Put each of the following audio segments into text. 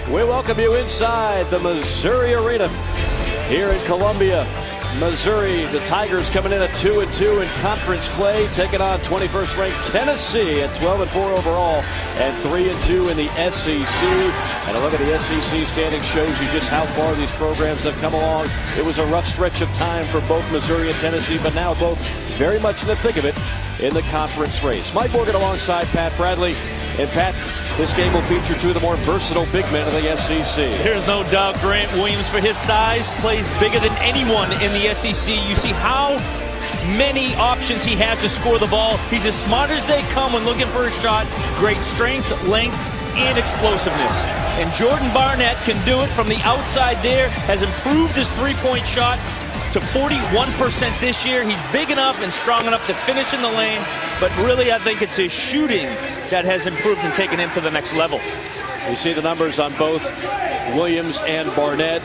We welcome you inside the Missouri Arena here in Columbia, Missouri. The Tigers coming in at 2-2 in conference play, taking on 21st ranked Tennessee at 12-4 overall and 3-2 in the SEC. And a look at the SEC standing shows you just how far these programs have come along. It was a rough stretch of time for both Missouri and Tennessee, but now both very much in the thick of it in the conference race. Mike Morgan alongside Pat Bradley. And Pat, this game will feature two of the more versatile big men of the SEC. There's no doubt Grant Williams, for his size, plays bigger than anyone in the SEC. You see how many options he has to score the ball. He's as smart as they come when looking for a shot. Great strength, length, and explosiveness. And Jordan Barnett can do it from the outside there, has improved his three-point shot to 41% this year. He's big enough and strong enough to finish in the lane, but really I think it's his shooting that has improved and taken him to the next level. You see the numbers on both Williams and Barnett.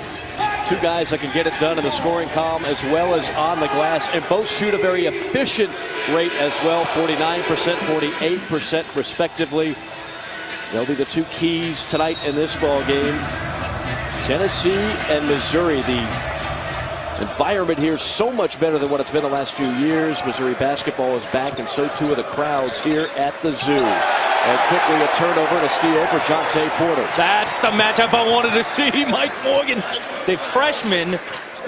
Two guys that can get it done in the scoring column as well as on the glass, and both shoot a very efficient rate as well, 49%, 48% respectively. They'll be the two keys tonight in this ball game. Tennessee and Missouri, the environment here is so much better than what it's been the last few years. Missouri basketball is back, and so too are the crowds here at the Zoo. And quickly a turnover and a steal for Jontay Porter. That's the matchup I wanted to see, Mike Morgan. The freshman,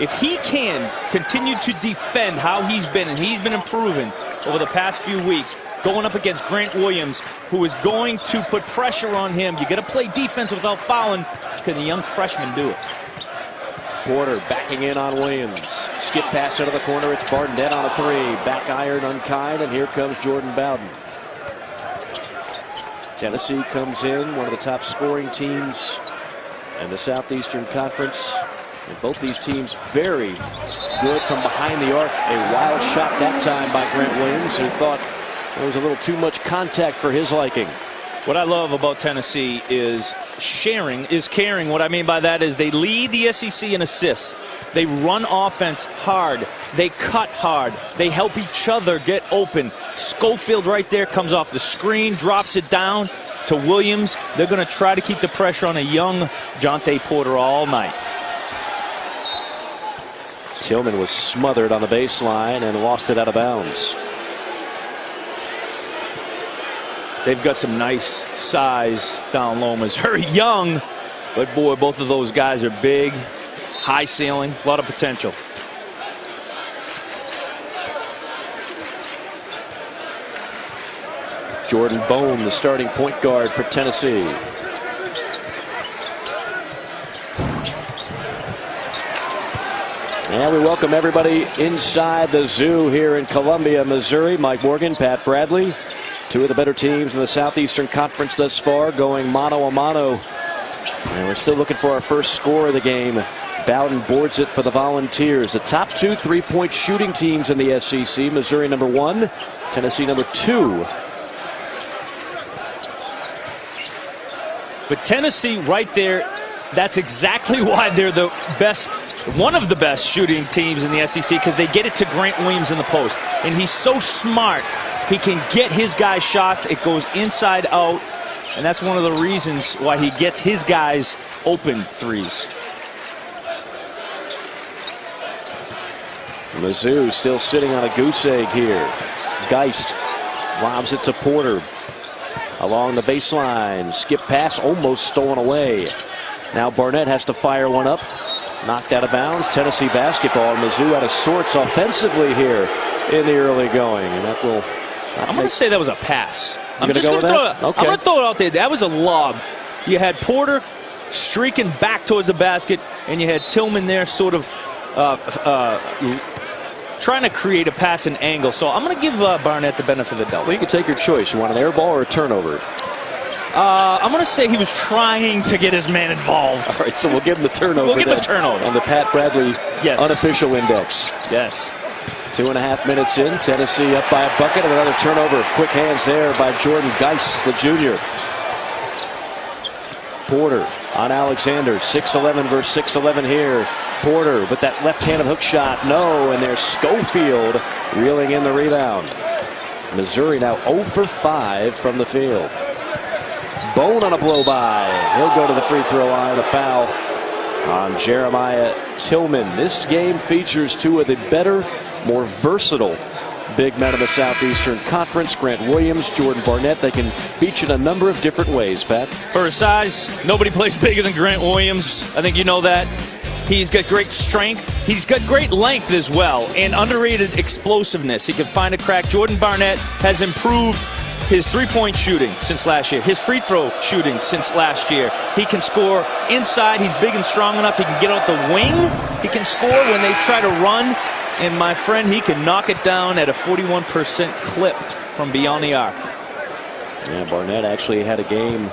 if he can continue to defend how he's been, and he's been improving over the past few weeks, going up against Grant Williams, who is going to put pressure on him. You got to play defense without fouling. Can the young freshman do it? Porter backing in on Williams. Skip pass into the corner. It's Barnett on a three. Back iron unkind, and here comes Jordan Bowden. Tennessee comes in, one of the top scoring teams in the Southeastern Conference. And both these teams very good from behind the arc. A wild shot that time by Grant Williams, who thought there was a little too much contact for his liking. What I love about Tennessee is sharing is caring. What I mean by that is they lead the SEC in assists. They run offense hard. They cut hard. They help each other get open. Schofield right there comes off the screen, drops it down to Williams. They're going to try to keep the pressure on a young Jontay Porter all night. Tillman was smothered on the baseline and lost it out of bounds. They've got some nice size down low. Missouri young, but boy, both of those guys are big, high ceiling, a lot of potential. Jordan Bone, the starting point guard for Tennessee. And we welcome everybody inside the Zoo here in Columbia, Missouri. Mike Morgan, Pat Bradley. Two of the better teams in the Southeastern Conference thus far, going mano-a-mano. And we're still looking for our first score of the game. Bowden boards it for the Volunteers. The top two three-point shooting teams in the SEC. Missouri number 1, Tennessee number 2. But Tennessee right there, that's exactly why they're the best, one of the best shooting teams in the SEC, because they get it to Grant Williams in the post. And he's so smart. He can get his guys shots. It goes inside out. And that's one of the reasons why he gets his guys open threes. Mizzou still sitting on a goose egg here. Geist lobs it to Porter. Along the baseline. Skip pass almost stolen away. Now Barnett has to fire one up. Knocked out of bounds. Tennessee basketball. Mizzou out of sorts offensively here in the early going. And that will... I'm going to say that was a pass. I'm just going to throw it. Okay. I'm going to throw it out there. That was a lob. You had Porter streaking back towards the basket, and you had Tillman there sort of trying to create a passing angle. So I'm going to give Barnett the benefit of the doubt. Well, you can take your choice. You want an air ball or a turnover? I'm going to say he was trying to get his man involved. All right, so we'll give him the turnover. We'll give him the turnover. On the Pat Bradley unofficial index. Yes. 2.5 minutes in, Tennessee up by a bucket, and another turnover. Quick hands there by Jordan Geist, the junior. Porter on Alexander, 6'11 versus 6'11 here. Porter with that left-handed hook shot, no, and there's Schofield reeling in the rebound. Missouri now 0 for 5 from the field. Bone on a blow by. He'll go to the free throw line. A foul on Jeremiah Tillman. This game features two of the better, more versatile big men of the Southeastern Conference. Grant Williams, Jordan Barnett. They can beat you in a number of different ways, Pat. For his size, nobody plays bigger than Grant Williams. I think you know that. He's got great strength. He's got great length as well, and underrated explosiveness. He can find a crack. Jordan Barnett has improved his three-point shooting since last year, his free throw shooting since last year. He can score inside. He's big and strong enough. He can get out the wing. He can score when they try to run. And my friend, he can knock it down at a 41% clip from beyond the arc. Yeah, Barnett actually had a game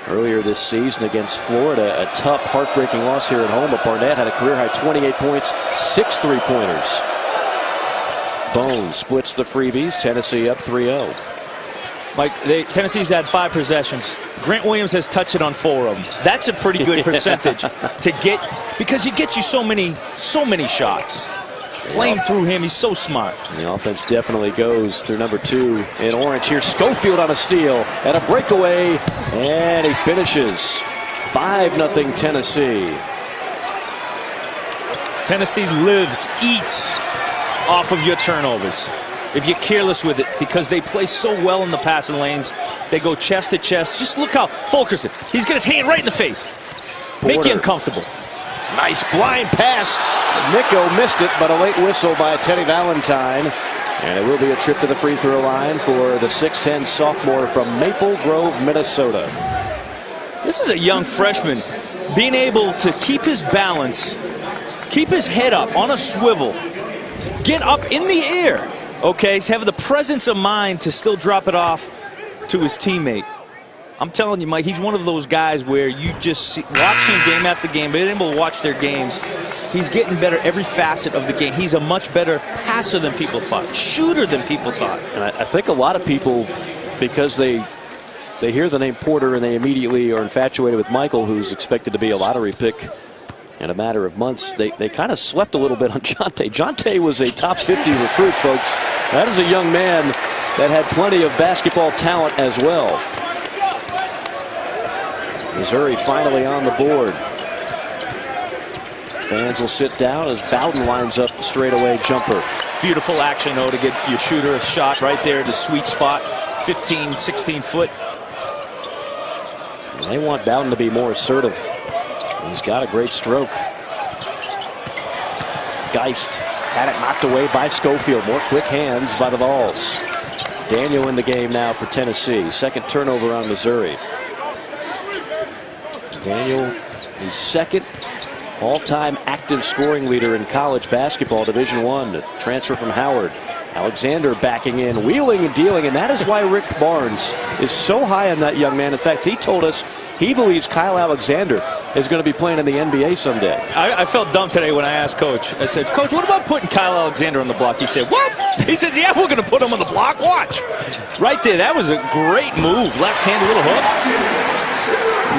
earlier this season against Florida. A tough, heartbreaking loss here at home. But Barnett had a career-high 28 points, 6 3-pointers. Bone splits the freebies. Tennessee up 3-0. Mike, Tennessee's had 5 possessions. Grant Williams has touched it on 4 of them. That's a pretty good percentage to get, because he gets you so many shots. Playing through him, he's so smart. And the offense definitely goes through number 2 in orange here. Schofield on a steal and a breakaway, and he finishes 5-0 Tennessee. Tennessee lives, eats off of your turnovers. If you're careless with it, because they play so well in the passing lanes, they go chest to chest. Just look how Fulkerson, he's got his hand right in the face. Make you uncomfortable. Nice blind pass. Nico missed it, but a late whistle by Teddy Valentine. And it will be a trip to the free throw line for the 6'10 sophomore from Maple Grove, Minnesota. This is a young freshman being able to keep his balance, keep his head up on a swivel, get up in the air. Okay, he's having the presence of mind to still drop it off to his teammate. I'm telling you, Mike, he's one of those guys where you just watch him game after game, being able to watch their games. He's getting better every facet of the game. He's a much better passer than people thought, shooter than people thought. And I think a lot of people, because they hear the name Porter and they immediately are infatuated with Michael, who's expected to be a lottery pick in a matter of months, they kind of slept a little bit on Jonte. Jonte was a top 50 recruit, folks. That is a young man that had plenty of basketball talent as well. Missouri finally on the board. Fans will sit down as Bowden lines up the straightaway jumper. Beautiful action, though, to get your shooter a shot right there at the sweet spot. 15, 16 foot. And they want Bowden to be more assertive. He's got a great stroke. Geist had it knocked away by Schofield. More quick hands by the Vols. Daniel in the game now for Tennessee. Second turnover on Missouri. Daniel, the second all-time active scoring leader in college basketball, Division I, transfer from Howard. Alexander backing in, wheeling and dealing, and that is why Rick Barnes is so high on that young man. In fact, he told us he believes Kyle Alexander is going to be playing in the NBA someday. I felt dumb today when I asked Coach. I said, Coach, what about putting Kyle Alexander on the block? He said, what? He said, yeah, we're going to put him on the block. Watch. Right there. That was a great move. Left-hand little hook.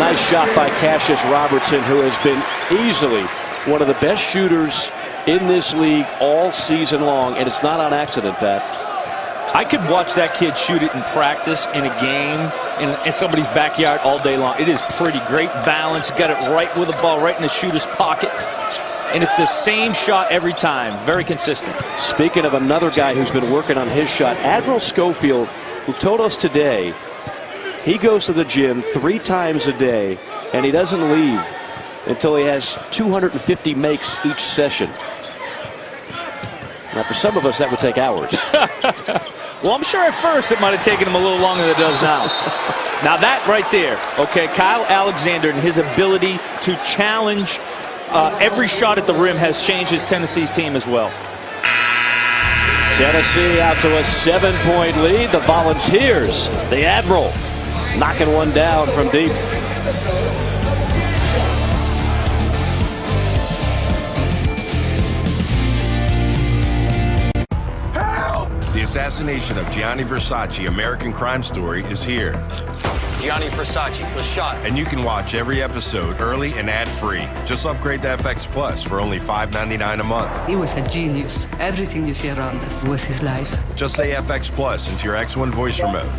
Nice shot by Cassius Robertson, who has been easily one of the best shooters in this league all season long, and it's not on accident, Pat. I could watch that kid shoot it in practice, in a game, in somebody's backyard all day long. It is pretty great balance. Got it right with the ball, right in the shooter's pocket. And it's the same shot every time. Very consistent. Speaking of another guy who's been working on his shot, Admiral Schofield, who told us today he goes to the gym 3 times a day, and he doesn't leave until he has 250 makes each session. Now, for some of us, that would take hours. Well, I'm sure at first it might have taken him a little longer than it does now. Now, that right there, okay, Kyle Alexander and his ability to challenge every shot at the rim has changed his Tennessee's team as well. Tennessee out to a 7-point lead. The Volunteers, the Admiral, knocking one down from deep. The assassination of Gianni Versace, American Crime Story, is here. Gianni Versace was shot. And you can watch every episode early and ad-free. Just upgrade to FX Plus for only $5.99 a month. He was a genius. Everything you see around us was his life. Just say FX Plus into your X1 voice remote.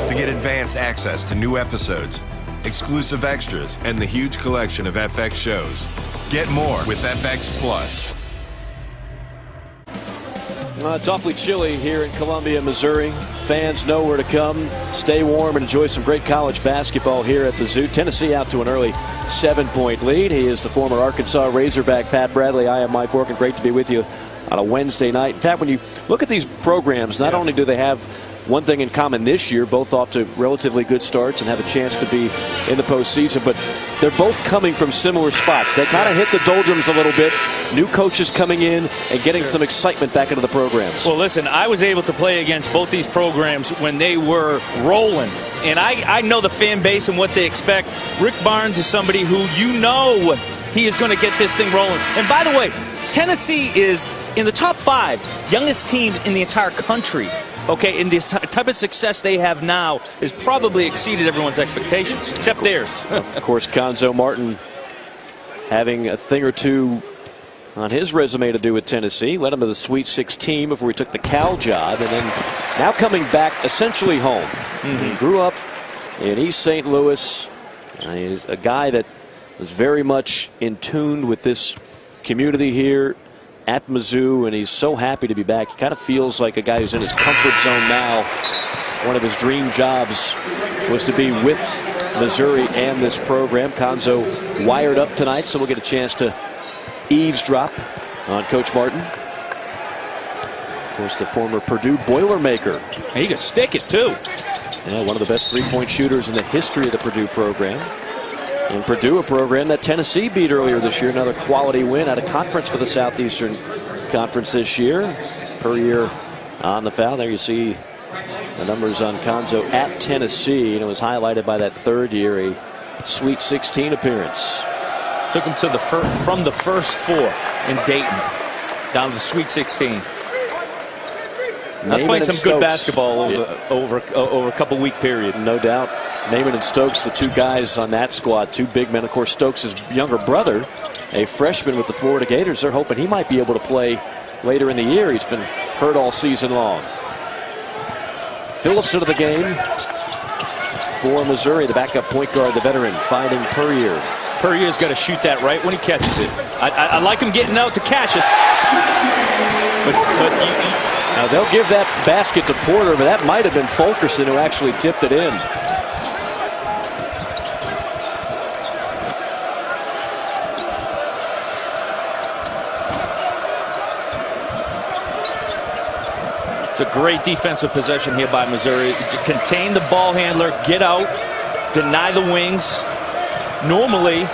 to get advanced access to new episodes, exclusive extras, and the huge collection of FX shows. Get more with FX Plus. Well, it's awfully chilly here in Columbia, Missouri. Fans know where to come, stay warm, and enjoy some great college basketball here at the Zoo. Tennessee out to an early 7-point lead. He is the former Arkansas Razorback, Pat Bradley. I am Mike Borkin. Great to be with you on a Wednesday night. In fact, when you look at these programs, not only do they have one thing in common this year, both off to relatively good starts and have a chance to be in the postseason, but they're both coming from similar spots. They kind of hit the doldrums a little bit. New coaches coming in and getting some excitement back into the programs. Well, listen, I was able to play against both these programs when they were rolling. And I know the fan base and what they expect. Rick Barnes is somebody who he is going to get this thing rolling. And by the way, Tennessee is in the top 5 youngest teams in the entire country. Okay, and this type of success they have now has probably exceeded everyone's expectations, except theirs. Of course, Cuonzo Martin having a thing or two on his resume to do with Tennessee. Led him to the Sweet 16 before he took the Cal job, and then now coming back essentially home. He grew up in East St. Louis. He's a guy that was very much in tune with this community here at Mizzou, and he's so happy to be back. He kind of feels like a guy who's in his comfort zone now. One of his dream jobs was to be with Missouri and this program. Cuonzo wired up tonight, so we'll get a chance to eavesdrop on Coach Martin. Of course, the former Purdue Boilermaker. He can stick it, too. Yeah, one of the best three-point shooters in the history of the Purdue program. And Purdue, a program that Tennessee beat earlier this year. Another quality win out of conference for the Southeastern Conference this year. Per year on the foul. There you see the numbers on Cuonzo at Tennessee. And it was highlighted by that third year, a Sweet 16 appearance. Took him to from the first 4 in Dayton down to the Sweet 16. That's playing some good basketball over a couple-week period. No doubt. Naaman and Stokes, the two guys on that squad, two big men. Of course, Stokes' younger brother, a freshman with the Florida Gators. They're hoping he might be able to play later in the year. He's been hurt all season long. Phillips into the game for Missouri. The backup point guard, the veteran, finding Puryear. Puryear's got to shoot that right when he catches it. I like him getting out to Cassius. Now they'll give that basket to Porter, but that might have been Fulkerson who actually tipped it in. It's a great defensive possession here by Missouri. Contain the ball handler, get out, deny the wings. Normally,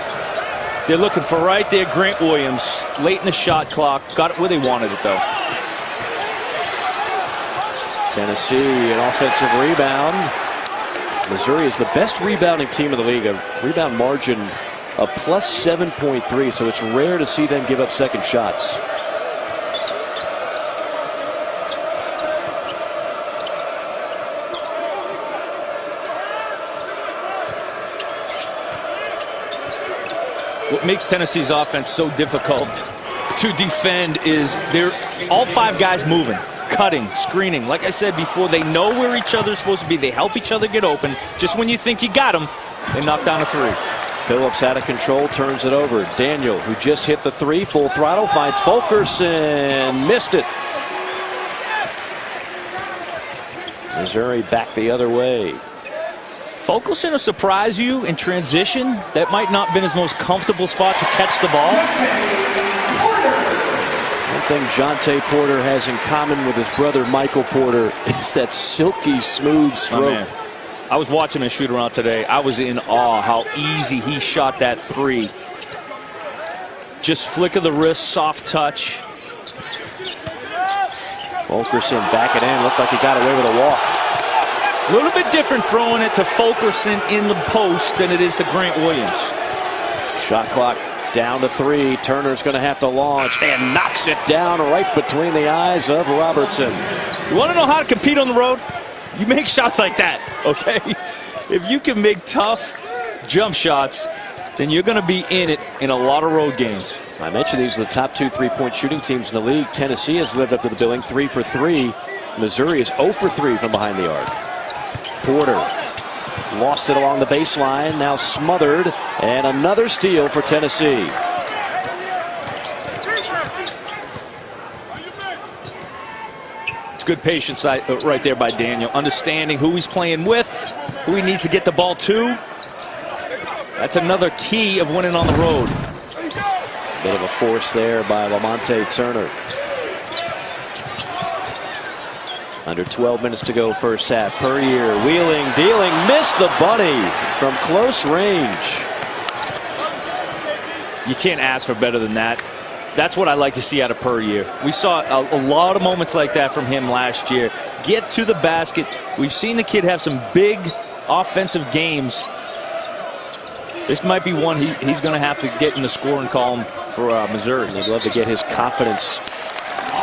they're looking for right there Grant Williams, late in the shot clock. Got it where they wanted it, though. Tennessee, an offensive rebound. Missouri is the best rebounding team in the league. A rebound margin of plus 7.3, so it's rare to see them give up second shots. What makes Tennessee's offense so difficult to defend is they're all 5 guys moving, cutting, screening. Like I said before, they know where each other's supposed to be. They help each other get open. Just when you think you got them, they knock down a 3. Phillips out of control, turns it over. Daniel, who just hit the 3, full throttle, finds Fulkerson, missed it. Missouri back the other way. Fulkerson will surprise you in transition. That might not have been his most comfortable spot to catch the ball. One thing Jontay Porter has in common with his brother Michael Porter is that silky smooth stroke. I was watching him shoot around today. I was in awe how easy he shot that 3. Just flick of the wrist, soft touch. Fulkerson back it in. Looked like he got away with a walk. A little bit different throwing it to Fulkerson in the post than it is to Grant Williams. Shot clock down to 3. Turner's going to have to launch and knocks it down right between the eyes of Robertson. You want to know how to compete on the road? You make shots like that, okay? If you can make tough jump shots, then you're going to be in it in a lot of road games. I mentioned these are the top 2 3-point shooting teams in the league. Tennessee has lived up to the billing, 3 for 3. Missouri is 0 for 3 from behind the arc. Porter lost it along the baseline, now smothered, and another steal for Tennessee. It's good patience right there by Daniel, understanding who he's playing with, who he needs to get the ball to. That's another key of winning on the road. Bit of a force there by Lamonte Turner. Under 12 minutes to go, first half. Puryear wheeling, dealing, missed the bunny from close range. You can't ask for better than that. That's what I like to see out of Puryear. We saw a lot of moments like that from him last year. Get to the basket. We've seen the kid have some big offensive games. This might be one he's going to have to get in the scoring column for Missouri. They'd love to get his confidence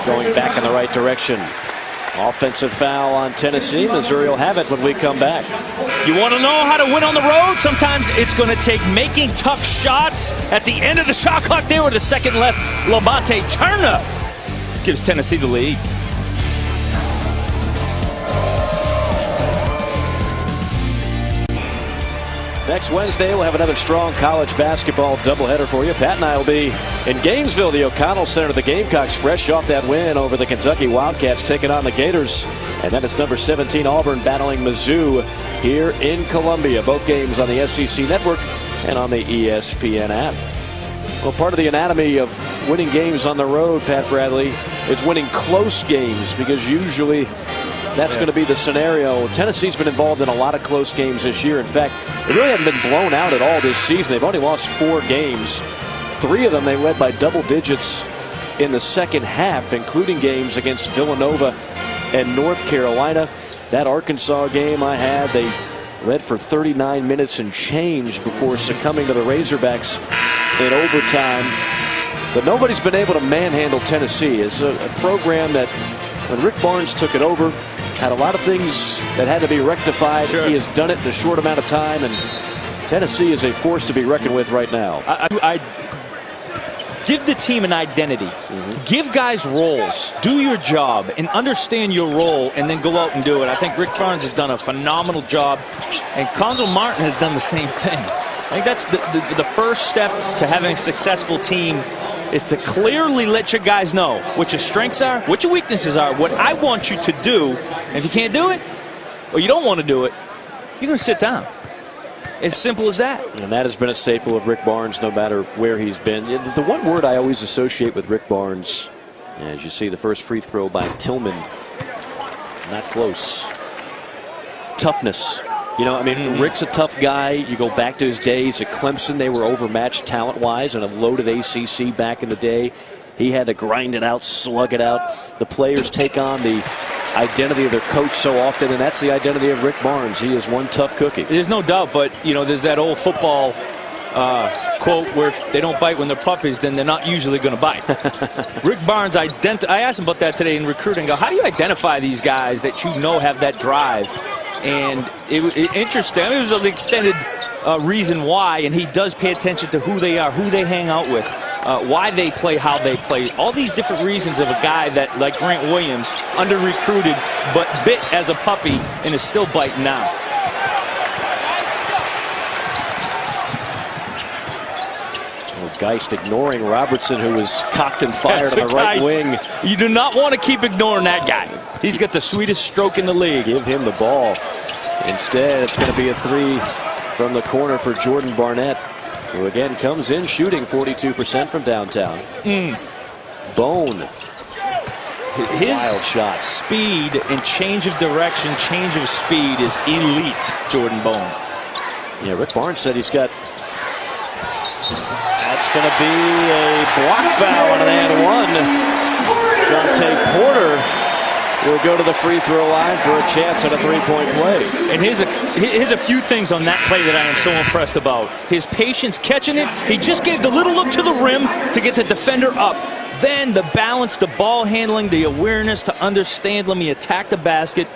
going back in the right direction. Offensive foul on Tennessee. Missouri will have it when we come back. You want to know how to win on the road? Sometimes it's going to take making tough shots. At the end of the shot clock there with a second left, Lamonte Turner gives Tennessee the lead. Next Wednesday, we'll have another strong college basketball doubleheader for you. Pat and I will be in Gainesville, the O'Connell Center. The Gamecocks fresh off that win over the Kentucky Wildcats, taking on the Gators. And then it's number 17 Auburn battling Mizzou here in Columbia. Both games on the SEC Network and on the ESPN app. Well, part of the anatomy of winning games on the road, Pat Bradley, is winning close games, because usually that's going to be the scenario. Tennessee's been involved in a lot of close games this year. In fact, they really haven't been blown out at all this season. They've only lost 4 games. 3 of them they led by double digits in the second half, including games against Villanova and North Carolina. That Arkansas game I had, they led for 39 minutes and change before succumbing to the Razorbacks in overtime. But nobody's been able to manhandle Tennessee. It's a program that, when Rick Barnes took it over, had a lot of things that had to be rectified. Sure. He has done it in a short amount of time, and Tennessee is a force to be reckoned with right now. I give the team an identity. Give guys roles. Do your job and understand your role, and then go out and do it. I think Rick Barnes has done a phenomenal job, and Cuonzo Martin has done the same thing. I think that's the first step to having a successful team, is to clearly let your guys know what your strengths are, what your weaknesses are, what I want you to do. And if you can't do it, or you don't want to do it, you're going to sit down. It's simple as that. And that has been a staple of Rick Barnes, no matter where he's been. The one word I always associate with Rick Barnes, as you see the first free throw by Tillman, not close. Toughness. You know, I mean, Rick's a tough guy. You go back to his days at Clemson, they were overmatched talent-wise in a loaded ACC back in the day. He had to grind it out, slug it out. The players take on the identity of their coach so often, and that's the identity of Rick Barnes. He is one tough cookie. There's no doubt, but, you know, there's that old football quote where if they don't bite when they're puppies, then they're not usually going to bite. Rick Barnes, I asked him about that today in recruiting. How do you identify these guys that you know have that drive? And it was interesting. It was an extended reason why, and he does pay attention to who they are, who they hang out with, why they play, how they play. All these different reasons of a guy that, like Grant Williams, under-recruited, but bit as a puppy and is still biting now. Geist ignoring Robertson, who was cocked and fired on the right wing. You do not want to keep ignoring that guy. He's got the sweetest stroke in the league. Give him the ball. Instead, it's going to be a 3 from the corner for Jordan Barnett, who again comes in shooting 42% from downtown. Bone. His wild shot. Speed and change of direction, change of speed is elite, Jordan Bone. Yeah, Rick Barnes said he's got... That's going to be a block foul on an and one. Jontay Porter will go to the free throw line for a chance at a three-point play. And here's a few things on that play that I am so impressed about. His patience catching it. He just gave the little look to the rim to get the defender up. Then the balance, the ball handling, the awareness to understand, let me attack the basket.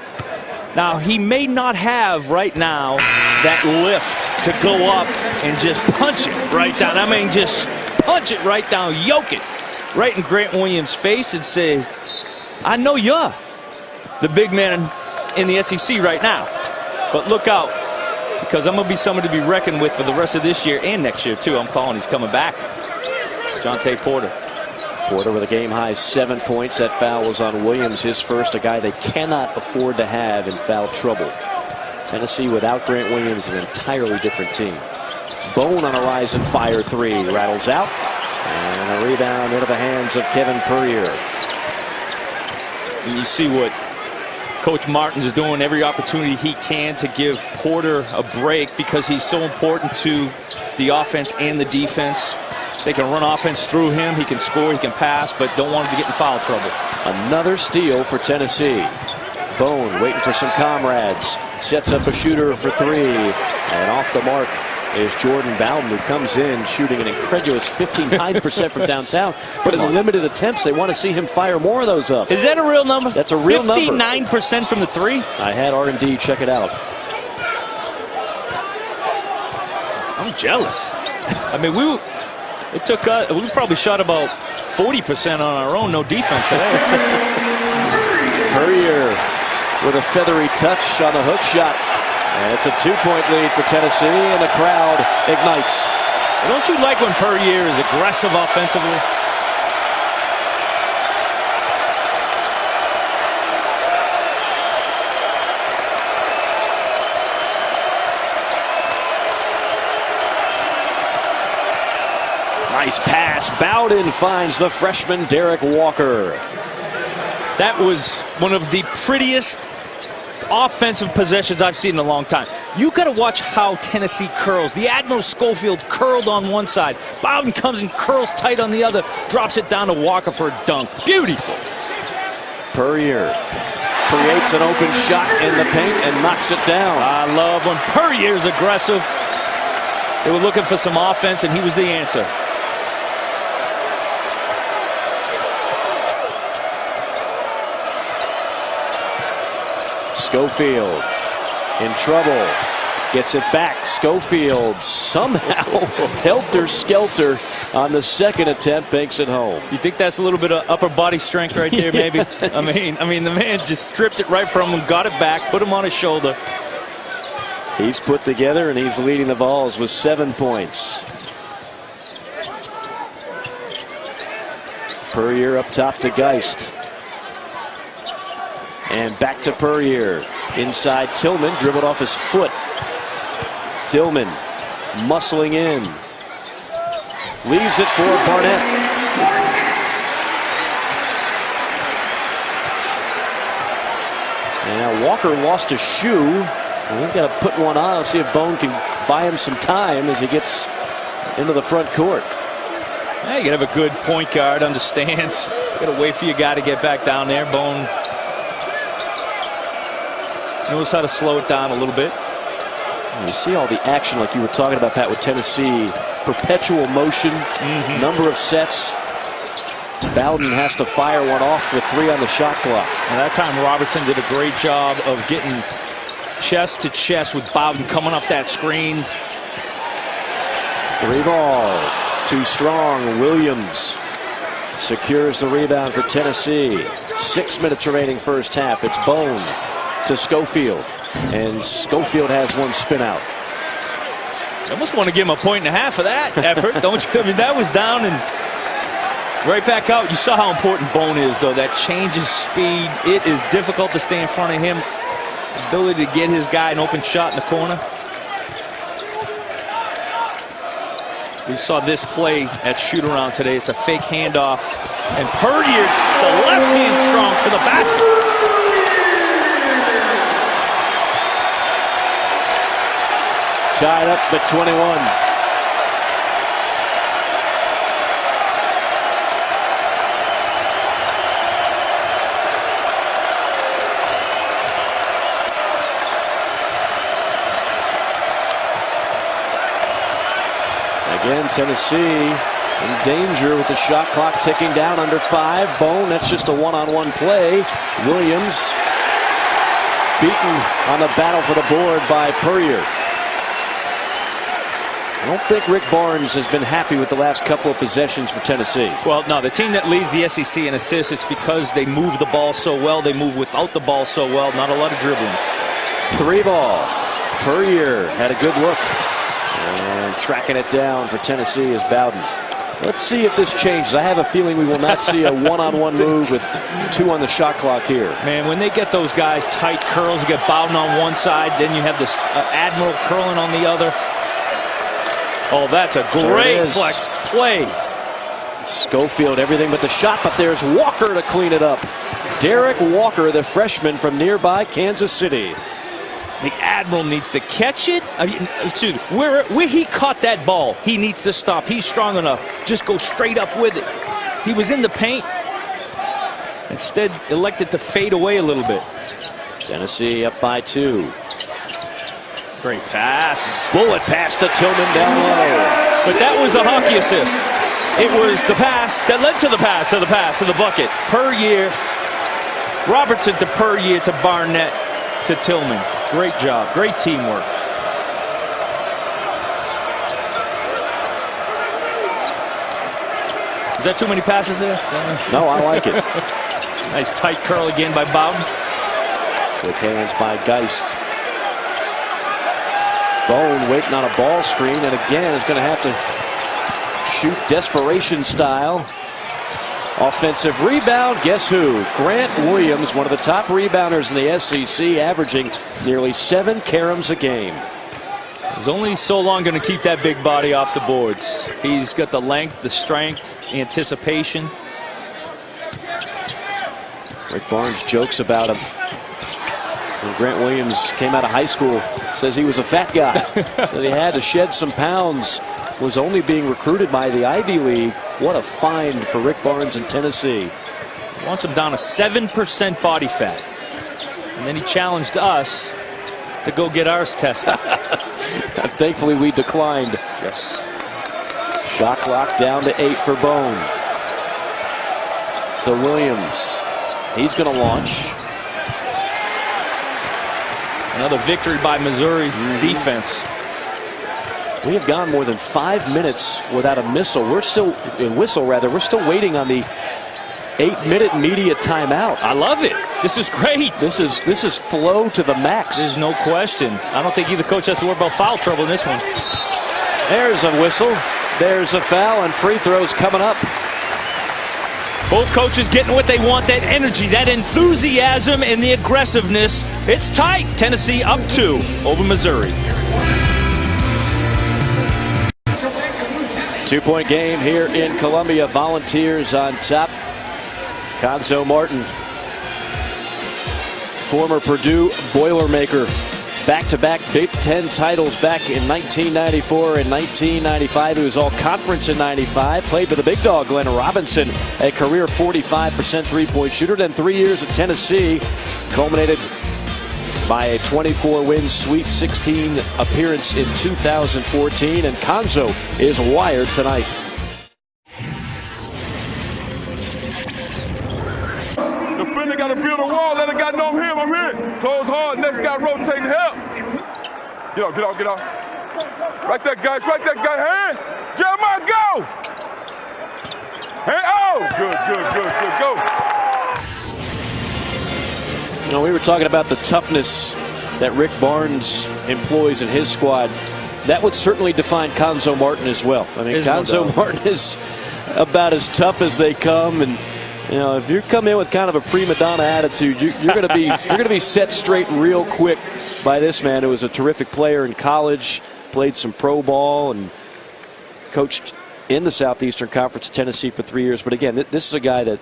Now, he may not have right now that lift to go up and just punch it right down. I mean, just punch it right down, yoke it right in Grant Williams' face and say, I know you're the big man in the SEC right now. But look out, because I'm going to be somebody to be reckoned with for the rest of this year and next year, too. I'm calling he's coming back. Jontay Porter. Porter with a game-high 7 points. That foul was on Williams, his first, a guy they cannot afford to have in foul trouble. Tennessee without Grant Williams, an entirely different team. Bone on a rise and fire three. Rattles out. And a rebound into the hands of Kevin Puryear. And you see what Coach Martins is doing every opportunity he can to give Porter a break because he's so important to the offense and the defense. They can run offense through him. He can score, he can pass, but don't want him to get in foul trouble. Another steal for Tennessee. Bone waiting for some comrades. Sets up a shooter for three. And off the mark is Jordan Bowden, who comes in shooting an incredulous 59% from downtown. But in the limited attempts, they want to see him fire more of those up. Is that a real number? That's a real number. 59% from the three? I had R&D check it out. I'm jealous. I mean, we probably shot about 40% on our own, no defense today. Puryear with a feathery touch on the hook shot. And it's a 2-point lead for Tennessee, and the crowd ignites. Don't you like when Puryear is aggressive offensively? Nice pass. Bowden finds the freshman Derek Walker. That was one of the prettiest offensive possessions I've seen in a long time. You got to watch how Tennessee curls. The Admiral Schofield curled on one side. Bowden comes and curls tight on the other. Drops it down to Walker for a dunk. Beautiful. Puryear creates an open shot in the paint and knocks it down. I love when Puryear's aggressive. They were looking for some offense, and he was the answer. Schofield in trouble. Gets it back. Schofield somehow helter-skelter on the second attempt, banks it home. You think that's a little bit of upper body strength right there, maybe? I mean, the man just stripped it right from him, got it back, put him on his shoulder. He's put together, and he's leading the Vols with 7 points. Puryear up top to Geist. And back to Puryear. Inside Tillman, dribbled off his foot. Tillman muscling in. Leaves it for Barnett. And now Walker lost a shoe. And we've got to put one on. Let's see if Bone can buy him some time as he gets into the front court. Yeah, you got to have a good point guard, understands. You got to wait for your guy to get back down there. Bone knows how to slow it down a little bit. You see all the action like you were talking about, Pat, with Tennessee. Perpetual motion, number of sets. Bowden has to fire one off with 3 on the shot clock. And that time Robertson did a great job of getting chest to chest with Bowden coming off that screen. 3 ball. Too strong. Williams secures the rebound for Tennessee. 6 minutes remaining first half. It's Bone to Schofield. And Schofield has one spin out. I almost want to give him a point and a half for that effort, don't you? I mean, that was down and right back out. You saw how important Bone is, though. That changes speed. It is difficult to stay in front of him. Ability to get his guy an open shot in the corner. We saw this play at shoot-around today. It's a fake handoff. And Puryear, the left hand strong to the basket. Tied up at 21. Again, Tennessee in danger with the shot clock ticking down under 5. Bone, that's just a one-on-one play. Williams beaten on the battle for the board by Puryear. I don't think Rick Barnes has been happy with the last couple of possessions for Tennessee. Well, no, the team that leads the SEC in assists, it's because they move the ball so well. They move without the ball so well. Not a lot of dribbling. 3 ball. Puryear had a good look. And tracking it down for Tennessee is Bowden. Let's see if this changes. I have a feeling we will not see a one-on-one move with 2 on the shot clock here. Man, when they get those guys tight curls, you get Bowden on one side, then you have this Admiral curling on the other. Oh, that's a great flex play. Schofield, everything but the shot, but there's Walker to clean it up. Derek Walker, the freshman from nearby Kansas City. The Admiral needs to catch it. I mean, excuse me, where he caught that ball, he needs to stop. He's strong enough. Just go straight up with it. He was in the paint. Instead, elected to fade away a little bit. Tennessee up by 2. Great pass. Bullet pass to Tillman down low. But that was the hockey assist. It was the pass that led to the pass, to the bucket. Puryear. Robertson to Puryear to Barnett to Tillman. Great job. Great teamwork. Is that too many passes there? No, I like it. Nice tight curl again by Bowden. Quick hands by Geist. Bone waiting on a ball screen, and again is going to have to shoot desperation style. Offensive rebound. Guess who? Grant Williams, one of the top rebounders in the SEC, averaging nearly 7 caroms a game. He's only so long going to keep that big body off the boards. He's got the length, the strength, anticipation. Rick Barnes jokes about him. When Grant Williams came out of high school, says he was a fat guy. That he had to shed some pounds. Was only being recruited by the Ivy League. What a find for Rick Barnes in Tennessee. Wants him down to 7% body fat. And then he challenged us to go get ours tested. Thankfully, we declined. Yes. Shot clock down to 8 for Bone. To Williams. He's going to launch. Another victory by Missouri defense. We have gone more than 5 minutes without a whistle. We're still waiting on the 8-minute media timeout. I love it. This is great. This is flow to the max. There's no question. I don't think either coach has to worry about foul trouble in this one. There's a whistle. There's a foul, and free throws coming up. Both coaches getting what they want, that energy, that enthusiasm, and the aggressiveness. It's tight. Tennessee up 2 over Missouri. 2-point game here in Columbia. Volunteers on top. Cuonzo Martin, former Purdue Boilermaker, back-to-back Big Ten titles back in 1994 and 1995. He was all-conference in 95. Played for the big dog, Glenn Robinson, a career 45% three-point shooter. Then 3 years at Tennessee, culminated by a 24-win Sweet 16 appearance in 2014. And Cuonzo is wired tonight. Defender got to build a wall. Let it got no him. I'm here. Close hard. Next guy rotating. Help. Get off. Get off. Get off. Right there, guys. Right there, guy. Hand. Jeremiah, go. Hey, oh. Good. Go. You know, we were talking about the toughness that Rick Barnes employs in his squad. That would certainly define Cuonzo Martin as well. I mean, Cuonzo Martin is about as tough as they come, and you know, if you come in with kind of a prima donna attitude, you're going to be set straight real quick by this man who was a terrific player in college, played some pro ball, and coached in the Southeastern Conference, Tennessee, for 3 years. But again, this is a guy that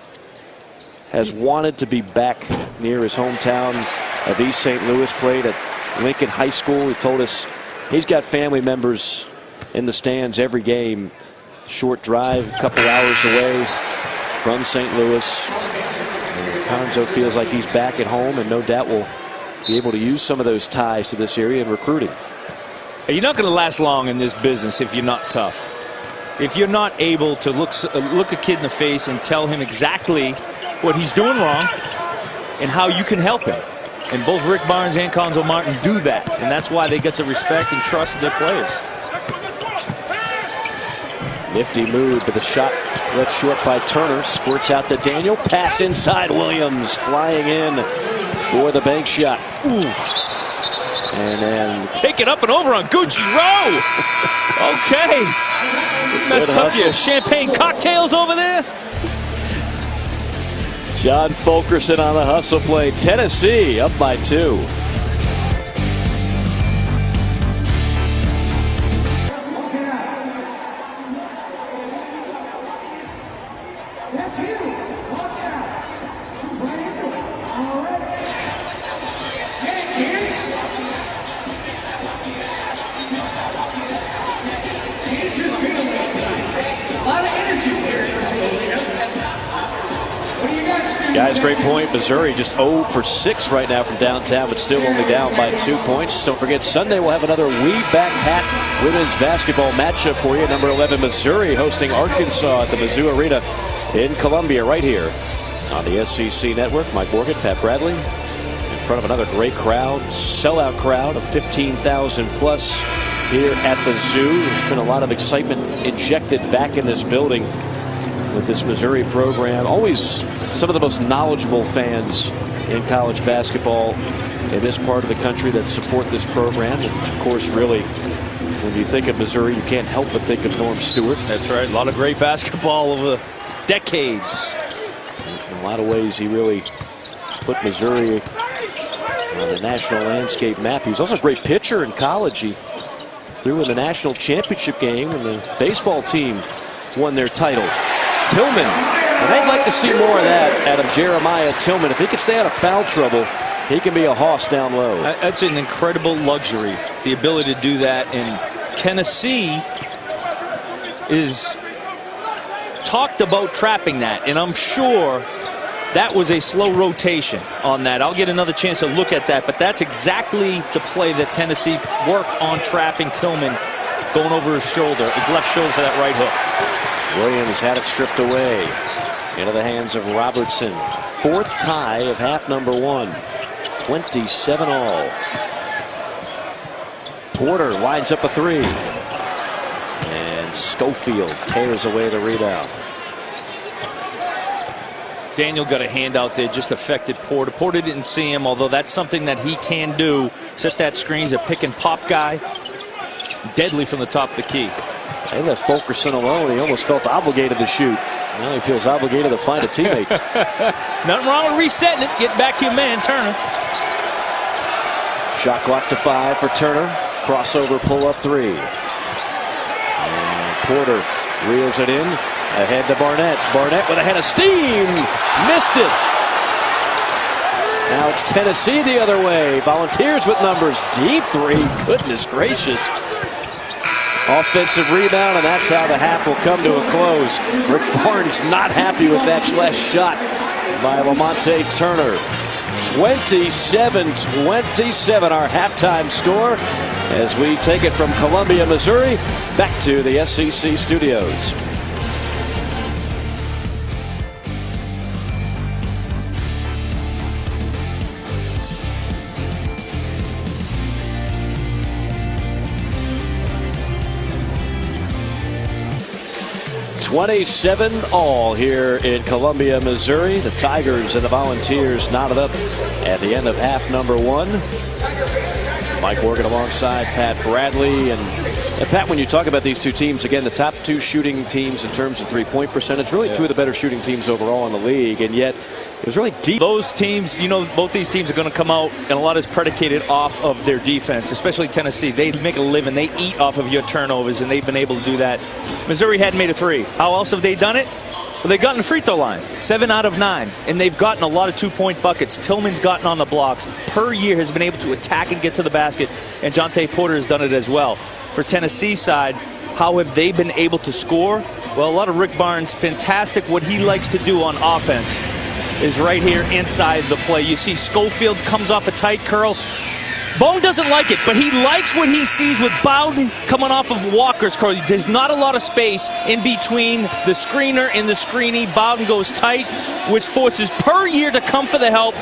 has wanted to be back near his hometown of East St. Louis, played at Lincoln High School. He told us he's got family members in the stands every game. Short drive, a couple hours away from St. Louis. And Cuonzo feels like he's back at home, and no doubt will be able to use some of those ties to this area in recruiting. You're not going to last long in this business if you're not tough. If you're not able to look a kid in the face and tell him exactly what he's doing wrong and how you can help him. And both Rick Barnes and Cuonzo Martin do that. And that's why they get the respect and trust of their players. Nifty move, but the shot left short by Turner. Squirts out to Daniel. Pass inside. Williams flying in for the bank shot. Ooh. And then take it up and over on Gucci Rowe. Okay. Mess up your champagne cocktails over there. John Fulkerson on the hustle play. Tennessee up by 2. Guys, great point. Missouri just 0 for 6 right now from downtown, but still only down by 2 points. Don't forget, Sunday we'll have another We Back Pat women's basketball matchup for you. Number 11, Missouri hosting Arkansas at the Mizzou Arena in Columbia right here on the SEC Network. Mike Morgan, Pat Bradley in front of another great crowd, sellout crowd of 15,000 plus here at the Zoo. There's been a lot of excitement injected back in this building with this Missouri program. Always some of the most knowledgeable fans in college basketball in this part of the country that support this program. And of course, really, when you think of Missouri, you can't help but think of Norm Stewart. That's right. A lot of great basketball over decades. In a lot of ways, he really put Missouri on the national landscape map. He was also a great pitcher in college. He threw in the national championship game when the baseball team won their title. Tillman, and I'd like to see more of that out of Jeremiah Tillman. If he can stay out of foul trouble, he can be a hoss down low. That's an incredible luxury, the ability to do that. And Tennessee is talked about trapping that, and I'm sure that was a slow rotation on that. I'll get another chance to look at that, but that's exactly the play that Tennessee worked on, trapping Tillman, going over his shoulder, his left shoulder for that right hook. Williams had it stripped away into the hands of Robertson. 4th tie of half number 1. 27 all. Porter winds up a 3. And Schofield tears away the rebound. Daniel got a hand out there, just affected Porter. Porter didn't see him, although that's something that he can do. Set that screen. He's a pick and pop guy. Deadly from the top of the key. They left Fulkerson alone. He almost felt obligated to shoot. Now he feels obligated to find a teammate. Nothing wrong with resetting it. Getting back to your man, Turner. Shot clock to 5 for Turner. Crossover pull-up 3. And Porter reels it in. Ahead to Barnett. Barnett with a head of steam. Missed it. Now it's Tennessee the other way. Volunteers with numbers. Deep 3. Goodness gracious. Offensive rebound, and that's how the half will come to a close. Rick Barnes not happy with that last shot by Lamonte Turner. 27-27, our halftime score, as we take it from Columbia, Missouri, back to the SEC studios. $27-all here in Columbia, Missouri. The Tigers and the Volunteers knotted up at the end of half number 1. Mike Morgan alongside Pat Bradley. And Pat, when you talk about these two teams, again, the top 2 shooting teams in terms of three-point percentage, really 2 of the better shooting teams overall in the league, and yet it was really deep. Those teams, you know, both these teams are going to come out, and a lot is predicated off of their defense, especially Tennessee. They make a living. They eat off of your turnovers, and they've been able to do that. Missouri hadn't made a 3. How else have they done it? Well, they've gotten the free throw line, 7 out of 9, and they've gotten a lot of 2-point buckets. Tillman's gotten on the blocks. Per year has been able to attack and get to the basket, and Jontay Porter has done it as well. For Tennessee side, how have they been able to score? Well, a lot of Rick Barnes, fantastic. What he likes to do on offense is right here inside the play. You see Schofield comes off a tight curl. Bone doesn't like it, but he likes what he sees with Bowden coming off of Walker's curl. There's not a lot of space in between the screener and the screenee. Bowden goes tight, which forces Per Year to come for the help.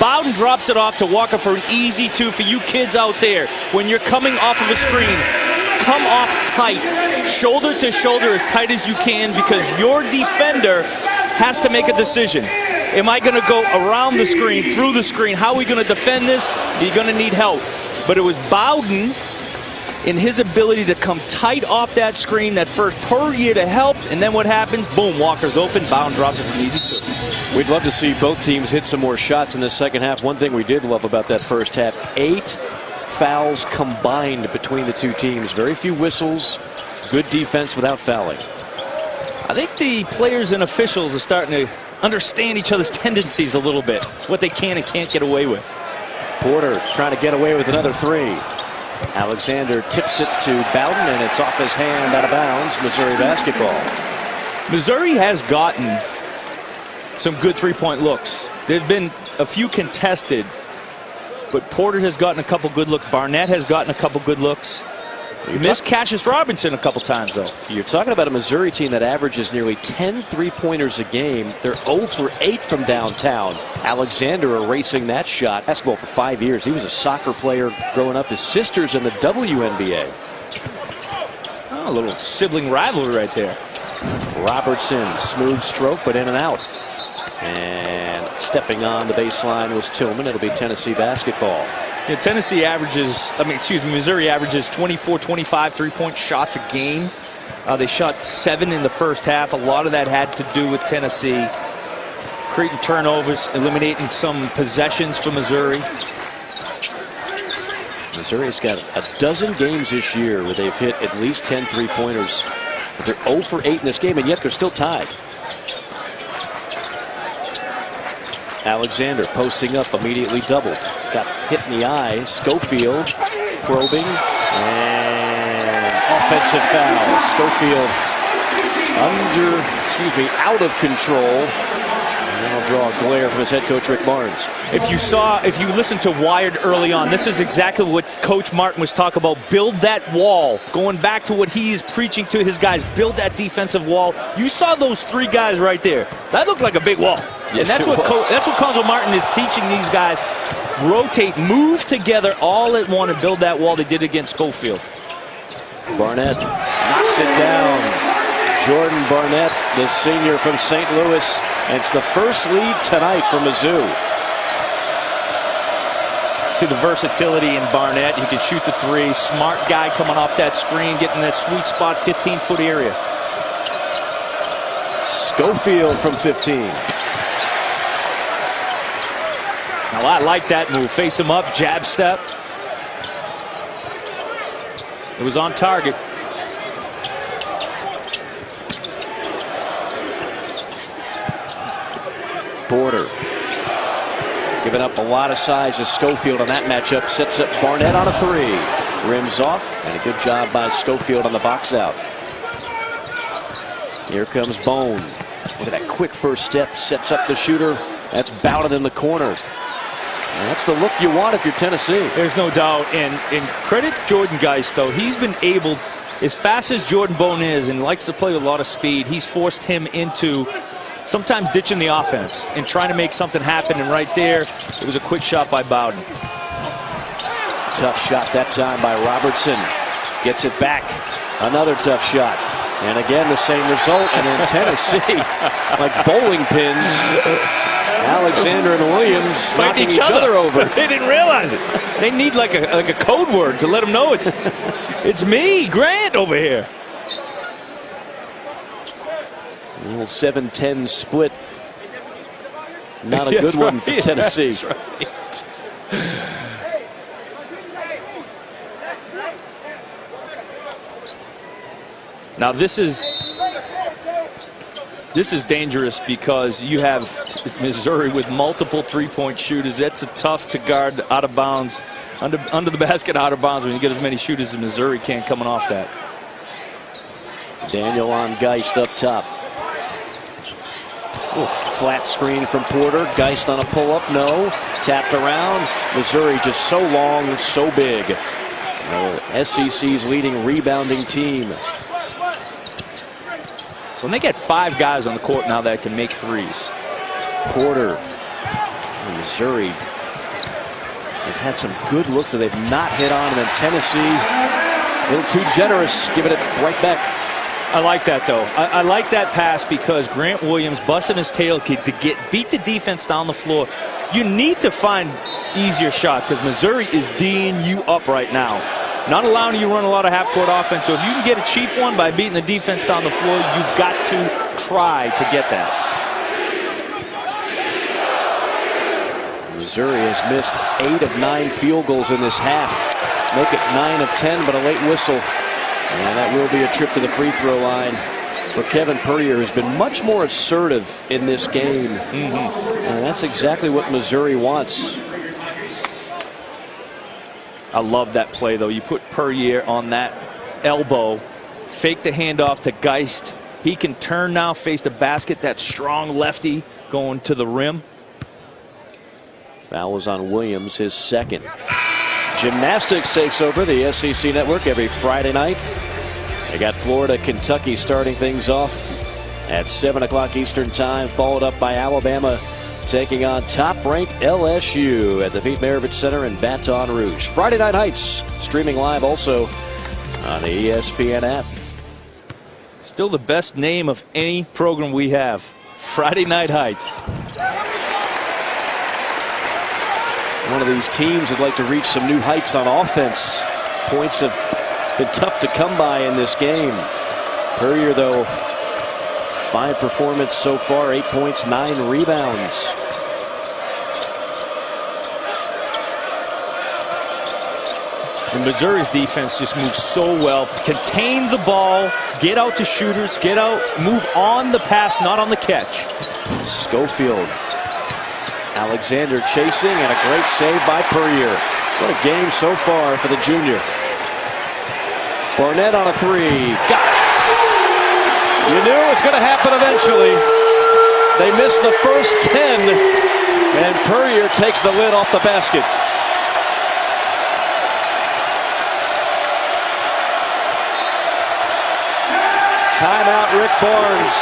Bowden drops it off to Walker for an easy 2 for you kids out there. When you're coming off of a screen, come off tight, shoulder to shoulder as tight as you can, because your defender has to make a decision. Am I going to go around the screen, through the screen? How are we going to defend this? You're going to need help. But it was Bowden in his ability to come tight off that screen, that first Poirier to help, and then what happens? Boom, Walker's open, Bowden drops it from easy two. We'd love to see both teams hit some more shots in the second half. One thing we did love about that first half, 8 fouls combined between the two teams. Very few whistles, good defense without fouling. I think the players and officials are starting to understand each other's tendencies a little bit, what they can and can't get away with. Porter trying to get away with another 3. Alexander tips it to Bowden, and it's off his hand, out of bounds. Missouri basketball. Missouri has gotten some good three-point looks. There have been a few contested, but Porter has gotten a couple good looks. Barnett has gotten a couple good looks. Missed Cassius Robinson a couple times, though. You're talking about a Missouri team that averages nearly 10 three-pointers a game. They're 0 for 8 from downtown. Alexander erasing that shot. Basketball for 5 years. He was a soccer player growing up. His sister's in the WNBA. Oh, a little sibling rivalry right there. Robertson, smooth stroke, but in and out. And stepping on the baseline was Tillman. It'll be Tennessee basketball. Yeah, Missouri averages 24, 25 three-point shots a game. They shot 7 in the first half. A lot of that had to do with Tennessee creating turnovers, eliminating some possessions for Missouri. Missouri's got a dozen games this year where they've hit at least 10 three-pointers. But they're 0 for 8 in this game, and yet they're still tied. Alexander posting up, immediately doubled. Got hit in the eye. Schofield probing, and offensive foul. Schofield out of control. And that'll draw a glare from his head coach, Rick Barnes. If you listened to Wired early on, this is exactly what Coach Martin was talking about. Build that wall. Going back to what he is preaching to his guys, build that defensive wall. You saw those 3 guys right there. That looked like a big wall. Yes, and that's what Coach Martin is teaching these guys. Rotate, move together all at one and build that wall they did against Schofield. Barnett knocks it down. Jordan Barnett, the senior from St. Louis. And it's the first lead tonight for Mizzou. See the versatility in Barnett. He can shoot the 3. Smart guy coming off that screen, getting that sweet spot, 15-foot area. Schofield from 15. Now I like that move. Face him up, jab step. It was on target. Porter giving up a lot of size to Schofield on that matchup. Sets up Barnett on a 3. Rims off, and a good job by Schofield on the box out. Here comes Bone. Look at that quick first step. Sets up the shooter. That's Bowden in the corner. And that's the look you want if you're Tennessee. There's no doubt. And credit Jordan Geist, though. He's been able, as fast as Jordan Bone is and likes to play with a lot of speed, he's forced him into sometimes ditching the offense and trying to make something happen. And right there, it was a quick shot by Bowden. Tough shot that time by Robertson. Gets it back. Another tough shot. And again, the same result. And in Tennessee, like bowling pins, Alexander and Williams fighting knocking each other over. They didn't realize it. They need like a code word to let them know it's me, Grant, over here. A little 7-10 split. Not a good one for Tennessee. That's right. Now this is dangerous because you have Missouri with multiple three-point shooters. That's tough to guard out of bounds, under the basket, out of bounds when you get as many shooters as Missouri can coming off that. Daniel on Geist up top. Ooh, flat screen from Porter. Geist on a pull-up, no. Tapped around. Missouri just so long, so big. SEC's leading rebounding team. When they get 5 guys on the court now that can make threes. Porter. Missouri has had some good looks that they've not hit on. And then Tennessee, a little too generous, giving it right back. I like that, though. I like that pass because Grant Williams busting his tail to beat the defense down the floor. You need to find easier shots because Missouri is D'ing you up right now. Not allowing you to run a lot of half-court offense. So if you can get a cheap one by beating the defense down the floor, you've got to try to get that. Missouri has missed 8 of 9 field goals in this half. Make it 9 of 10, but a late whistle. And that will be a trip to the free throw line for Kevin Puryear, who's been much more assertive in this game. And that's exactly what Missouri wants. I love that play, though. You put Puryear on that elbow, fake the handoff to Geist. He can turn now, face the basket. That strong lefty going to the rim. Foul is on Williams, his second. Gymnastics takes over the SEC Network every Friday night. They got Florida, Kentucky starting things off at 7 o'clock Eastern time, followed up by Alabama taking on top-ranked LSU at the Pete Maravich Center in Baton Rouge. Friday Night Heights streaming live also on the ESPN app. Still the best name of any program we have. Friday Night Heights. One of these teams would like to reach some new heights on offense. Points have been tough to come by in this game. Puryear, though, fine performance so far, 8 points, 9 rebounds. And Missouri's defense just moves so well. Contain the ball, get out to shooters, get out, move on the pass, not on the catch. Schofield. Alexander chasing, and a great save by Puryear. What a game so far for the junior. Barnett on a three. Got it. You knew it was going to happen eventually. They missed the first 10, and Puryear takes the lid off the basket. Timeout, Rick Barnes.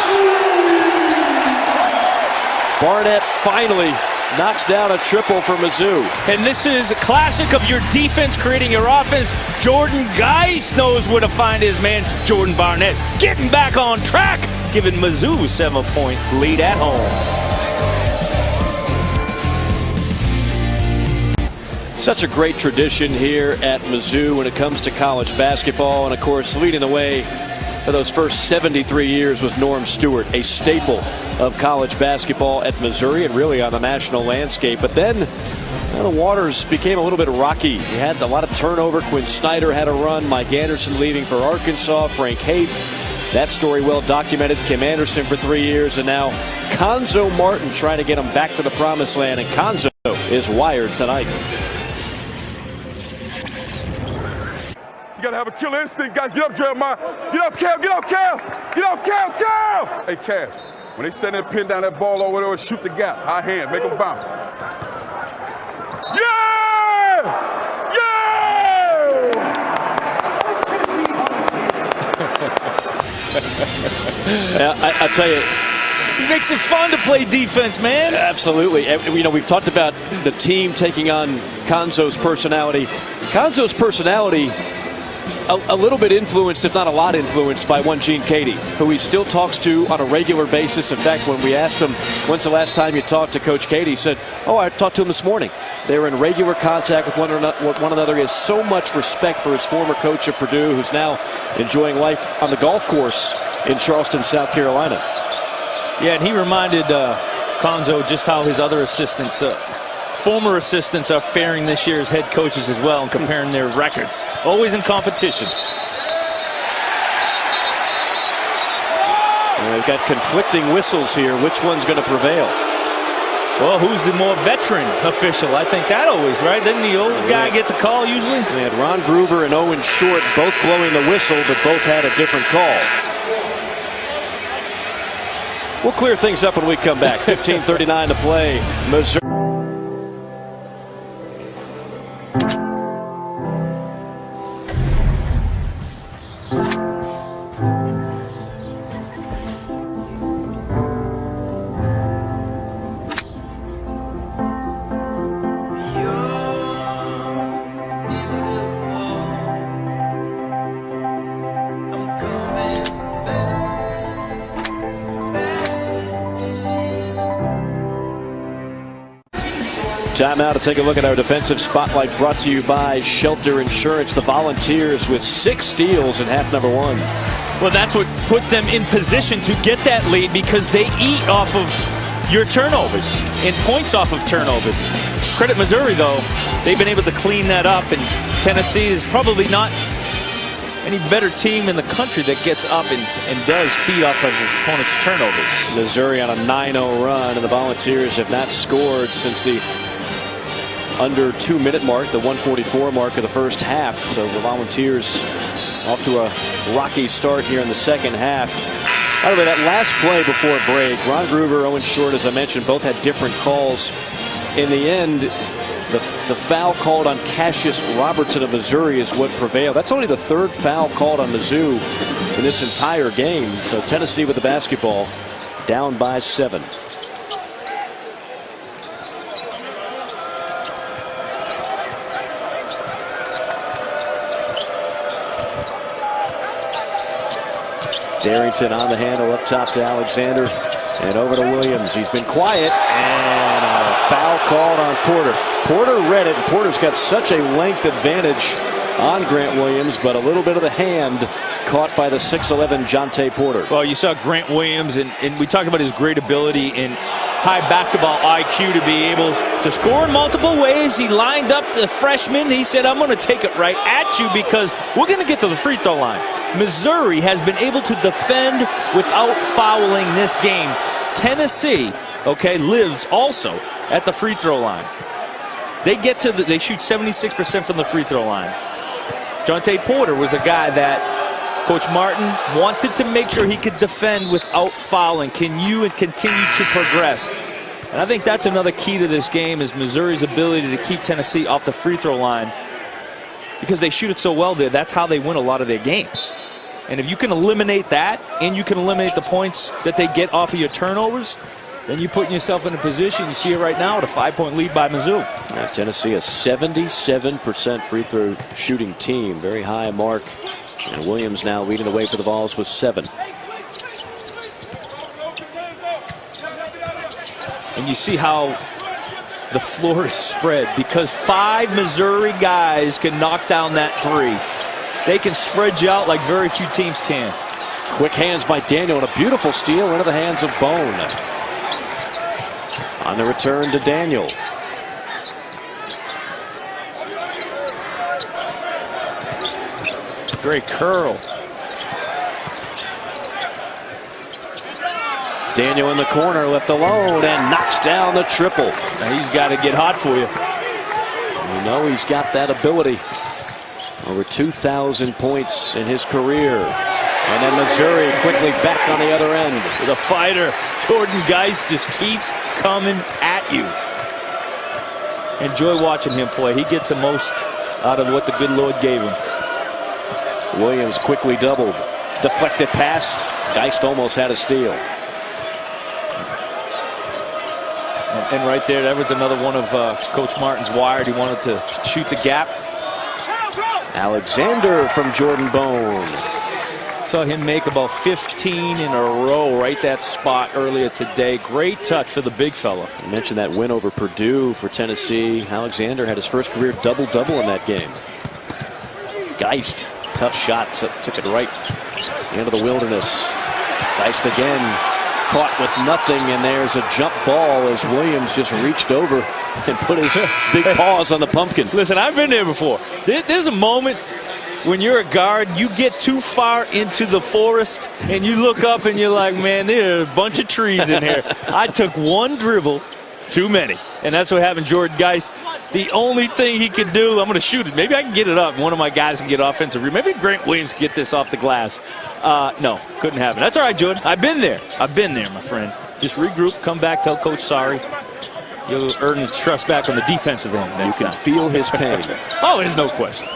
Barnett finally knocks down a triple for Mizzou. And this is a classic of your defense creating your offense. Jordan Geist knows where to find his man. Jordan Barnett getting back on track, giving Mizzou a 7-point lead at home. Such a great tradition here at Mizzou when it comes to college basketball. And of course, leading the way for those first 73 years was Norm Stewart, a staple of college basketball at Missouri and really on the national landscape. But then the waters became a little bit rocky. You had a lot of turnover. Quinn Snyder had a run. Mike Anderson leaving for Arkansas. Frank Haight. That story well documented. Kim Anderson for 3 years. And now Konzo Martin trying to get him back to the promised land. And Konzo is wired tonight. You gotta have a killer instinct, guys. Get up, Jeremiah. Get up, Cal. Get up, Cal. Get up, Cal. Cal. Hey, Cash. When they send that pin down that ball over there, shoot the gap. High hand. Make them bounce. Yeah! Yeah! I tell you. It makes it fun to play defense, man. Absolutely. You know, we've talked about the team taking on Konzo's personality. Konzo's personality a little bit influenced, if not a lot influenced, by one Gene Cady, who he still talks to on a regular basis. In fact, when we asked him, when's the last time you talked to Coach Cady, he said, oh, I talked to him this morning. They were in regular contact with one another. He has so much respect for his former coach at Purdue, who's now enjoying life on the golf course in Charleston, South Carolina. Yeah, and he reminded Konzo just how his other assistants, former assistants, are faring this year as head coaches as well, and comparing their records. Always in competition. And we've got conflicting whistles here. Which one's going to prevail? Well, who's the more veteran official? I think that always, right? Didn't the old guy get the call usually? We had Ron Groover and Owen Short both blowing the whistle, but both had a different call. We'll clear things up when we come back. 15:39 to play. Missouri. Timeout to take a look at our defensive spotlight, brought to you by Shelter Insurance. The Volunteers with 6 steals in half number 1. Well, that's what put them in position to get that lead, because they eat off of your turnovers and points off of turnovers. Credit Missouri, though. They've been able to clean that up, and Tennessee is probably not any better team in the country that gets up and does feed off of his opponent's turnovers. Missouri on a 9-0 run, and the Volunteers have not scored since the under 2-minute mark, the 1:44 mark of the first half. So the Volunteers off to a rocky start here in the second half. By the way, that last play before break, Ron Gruber, Owen Short, as I mentioned, both had different calls. In the end, the foul called on Cassius Robertson of Missouri is what prevailed. That's only the 3rd foul called on Mizzou in this entire game. So Tennessee with the basketball, down by 7. Darrington on the handle, up top to Alexander, and over to Williams. He's been quiet, and a foul called on Porter. Porter read it, and Porter's got such a length advantage on Grant Williams, but a little bit of the hand caught by the 6'11" Jonte Porter. Well, you saw Grant Williams, and we talked about his great ability in high basketball IQ to be able to score in multiple ways. He lined up the freshman. He said, I'm going to take it right at you because we're going to get to the free throw line. Missouri has been able to defend without fouling this game. Tennessee, lives also at the free throw line. They shoot 76% from the free throw line. Jonte Porter was a guy that Coach Martin wanted to make sure he could defend without fouling. Can you continue to progress? And I think that's another key to this game, is Missouri's ability to keep Tennessee off the free throw line, because they shoot it so well there. That's how they win a lot of their games. And if you can eliminate that, and you can eliminate the points that they get off of your turnovers, then you're putting yourself in a position. You see it right now with a 5-point lead by Mizzou. Tennessee, a 77% free throw shooting team. Very high mark. And Williams now leading the way for the Vols with 7. And you see how the floor is spread, because 5 Missouri guys can knock down that 3. They can spread you out like very few teams can. Quick hands by Daniel, and a beautiful steal into the hands of Bone. On the return to Daniel. Great curl. Daniel in the corner, left alone, and knocks down the triple. Now he's got to get hot for you. You know he's got that ability. Over 2,000 points in his career. And then Missouri quickly back on the other end. The fighter, Jordan Geist, just keeps coming at you. Enjoy watching him play. He gets the most out of what the good Lord gave him. Williams quickly doubled. Deflected pass. Geist almost had a steal. And right there, that was another one of Coach Martin's wired. He wanted to shoot the gap. Alexander from Jordan Bone. Saw him make about 15 in a row right that spot earlier today. Great touch for the big fella. You mentioned that win over Purdue for Tennessee. Alexander had his first career double-double in that game. Geist, tough shot, took it right into the wilderness. Geist again caught with nothing, and there's a jump ball as Williams just reached over and put his big paws on the pumpkin. Listen, I've been there before. There's a moment when you're a guard, you get too far into the forest, and you look up and you're like, man, there are a bunch of trees in here. I took one dribble too many, and that's what happened to Jordan Geist. The only thing he could do, I'm going to shoot it. Maybe I can get it up. One of my guys can get offensive. Maybe Grant Williams can get this off the glass. No, couldn't happen. That's all right, Jordan. I've been there. I've been there, my friend. Just regroup, come back, tell Coach sorry. You'll earn the trust back on the defensive end next time. You can feel his pain. Oh, there's no question.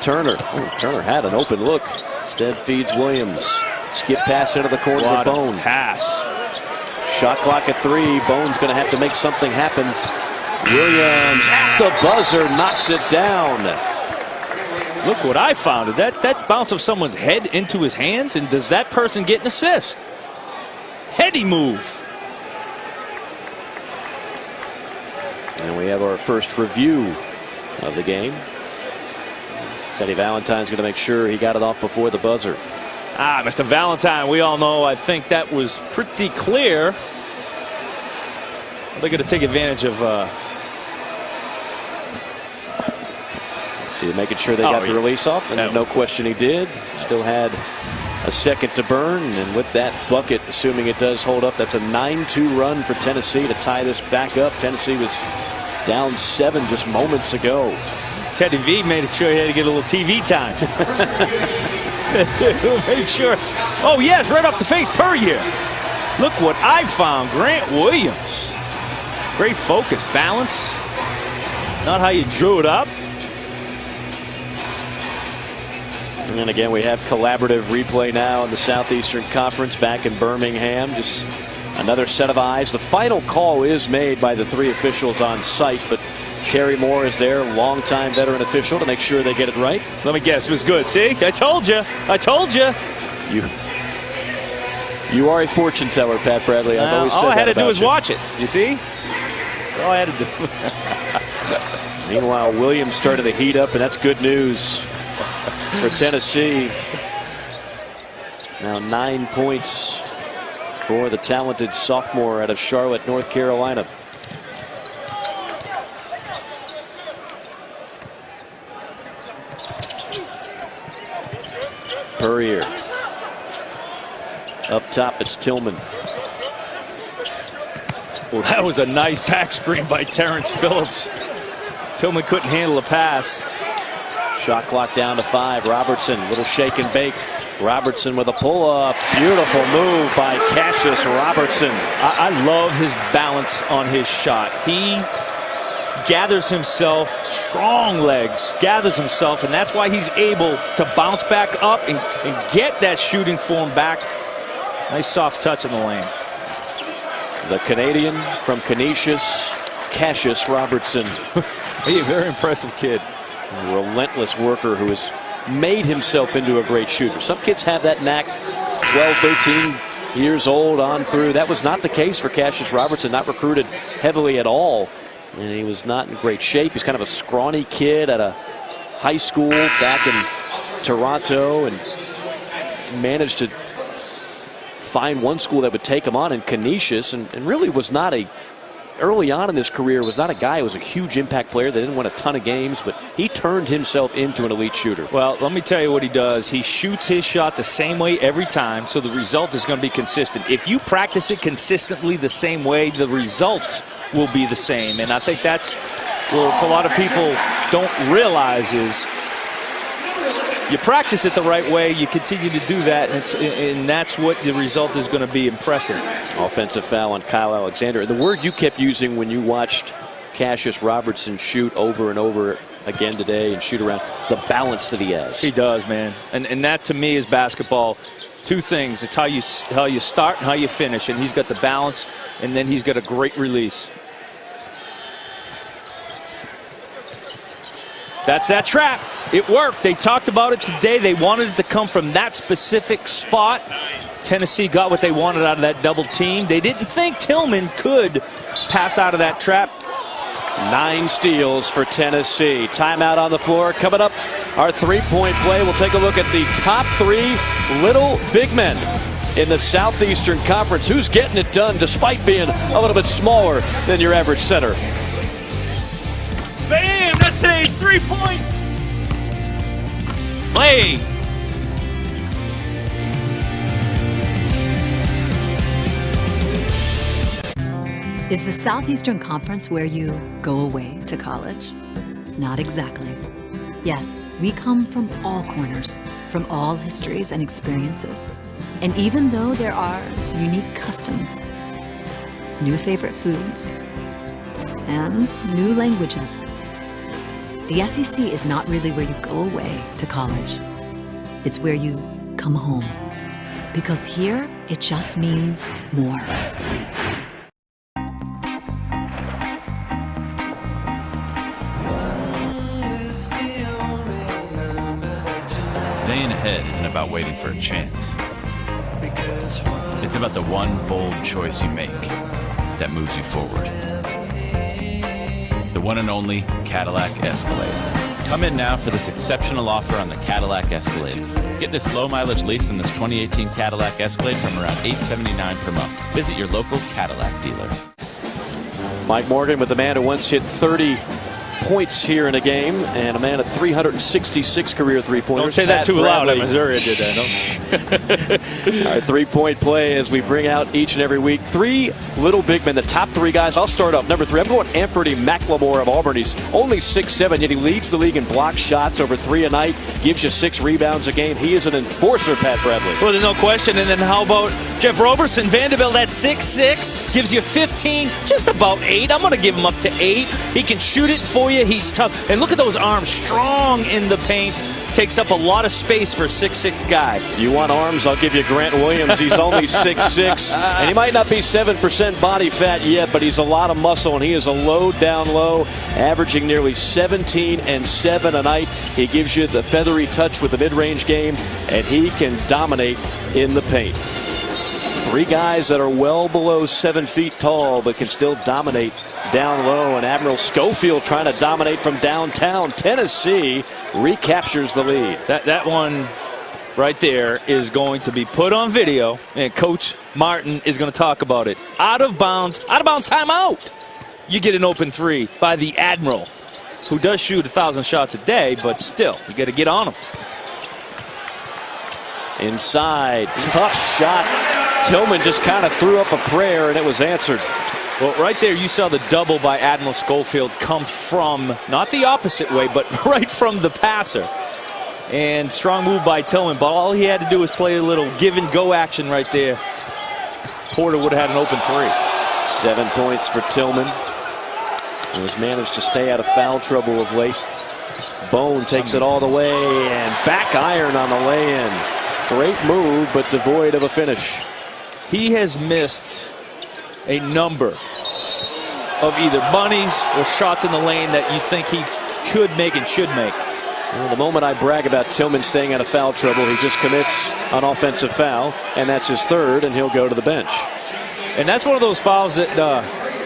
Turner. Oh, Turner had an open look. Instead feeds Williams. Skip pass into the corner to Bone. Pass. Shot clock at 3. Bone's going to have to make something happen. Williams at the buzzer knocks it down. Look what I found. That bounce of someone's head into his hands, and does that person get an assist? Heady move. And we have our first review of the game. Sonny Valentine's going to make sure he got it off before the buzzer. Mr. Valentine, we all know, I think that was pretty clear. They're going to take advantage of see, making sure they got the release off, and no question he did. Still had a second to burn, and with that bucket, assuming it does hold up, that's a 9-2 run for Tennessee to tie this back up. Tennessee was down 7 just moments ago. Teddy V made sure he had to get a little TV time. Make sure. Oh, yes, right off the face, Puryear. Look what I found. Grant Williams. Great focus, balance. Not how you drew it up. And again, we have collaborative replay now in the Southeastern Conference back in Birmingham. Just another set of eyes. The final call is made by the 3 officials on site, but Terry Moore is there, longtime veteran official, to make sure they get it right. Let me guess, it was good. See, I told you. I told you. You are a fortune teller, Pat Bradley. I've always said that. All I had to do was watch it. You see? That's all I had to do. Meanwhile, Williams started to heat up, and that's good news for Tennessee. Now 9 points for the talented sophomore out of Charlotte, North Carolina. Puryear. Up top, it's Tillman. Well, that was a nice back screen by Terrence Phillips. Tillman couldn't handle a pass. Shot clock down to 5. Robertson, little shake and bake. Robertson with a pull-up. Beautiful move by Cassius Robertson. I love his balance on his shot. He gathers himself, strong legs, gathers himself, and that's why he's able to bounce back up and get that shooting form back. Nice soft touch in the lane. The Canadian from Canisius, Cassius Robertson. He's a very impressive kid. A relentless worker who has made himself into a great shooter. Some kids have that knack 12, 13 years old on through. That was not the case for Cassius Robertson, not recruited heavily at all. And he was not in great shape. He's kind of a scrawny kid at a high school back in Toronto, and managed to find one school that would take him on in Canisius, and really was not early on in his career, was not a guy who was a huge impact player. They didn't win a ton of games, but he turned himself into an elite shooter. Well, let me tell you what he does. He shoots his shot the same way every time, so the result is going to be consistent. If you practice it consistently the same way, the results will be the same. And I think that's what a lot of people don't realize is you practice it the right way, you continue to do that, and that's what the result is going to be impressive. Offensive foul on Kyle Alexander. And the word you kept using when you watched Cassius Robertson shoot over and over again today and shoot around, the balance that he has. He does, man. And that to me is basketball. Two things. It's how you start and how you finish. And he's got the balance, and then he's got a great release. That's that trap. It worked. They talked about it today. They wanted it to come from that specific spot. Tennessee got what they wanted out of that double team. They didn't think Tillman could pass out of that trap. 9 steals for Tennessee. Timeout on the floor. Coming up, our three-point play. We'll take a look at the top 3 little big men in the Southeastern Conference. Who's getting it done despite being a little bit smaller than your average center? Bam! That's a three-point play. Is the Southeastern Conference where you go away to college? Not exactly. Yes, we come from all corners, from all histories and experiences. And even though there are unique customs, new favorite foods, and new languages, the SEC is not really where you go away to college. It's where you come home. Because here, it just means more. Staying ahead isn't about waiting for a chance. It's about the one bold choice you make that moves you forward. the one and only Cadillac Escalade. Come in now for this exceptional offer on the Cadillac Escalade. Get this low mileage lease on this 2018 Cadillac Escalade from around $879 per month. Visit your local Cadillac dealer. Mike Morgan with the man who once hit 30 points here in a game, and a man at 366 career three-pointers. Don't say that too loud. Missouri did that. All right, three-point play as we bring out each and every week. Three little big men, the top three guys. I'll start off. Number 3, I'm going Anthony McLemore of Auburn. He's only 6'7", yet he leads the league in block shots, over 3 a night, gives you 6 rebounds a game. He is an enforcer, Pat Bradley. Well, there's no question. And then how about Jeff Roberson? Vanderbilt at 6'6", gives you 15, just about 8. I'm going to give him up to 8. He can shoot it for you. He's tough. And look at those arms, strong in the paint. Takes up a lot of space for a 6'6" guy. You want arms? I'll give you Grant Williams. He's only 6'6", and he might not be 7% body fat yet, but he's a lot of muscle, and he is a low down low, averaging nearly 17 and 7 a night. He gives you the feathery touch with the mid-range game, and he can dominate in the paint. 3 guys that are well below 7 feet tall, but can still dominate down low. And Admiral Schofield trying to dominate from downtown. Tennessee recaptures the lead. That one right there is going to be put on video, and Coach Martin is going to talk about it. Out of bounds timeout. You get an open 3 by the Admiral, who does shoot 1,000 shots a day, but still, you got to get on him. Inside, tough shot. Tillman just kind of threw up a prayer, and it was answered. Well, right there, you saw the double by Admiral Schofield come from, not the opposite way, but right from the passer. And strong move by Tillman, but all he had to do was play a little give-and-go action right there. Porter would have had an open 3. 7 points for Tillman, who has managed to stay out of foul trouble of late. Bone takes it all the way, and back iron on the lay-in. Great move, but devoid of a finish. He has missed a number of either bunnies or shots in the lane that you think he could make and should make. Well, the moment I brag about Tillman staying out of foul trouble, he just commits an offensive foul, and that's his 3rd, and he'll go to the bench. And that's one of those fouls that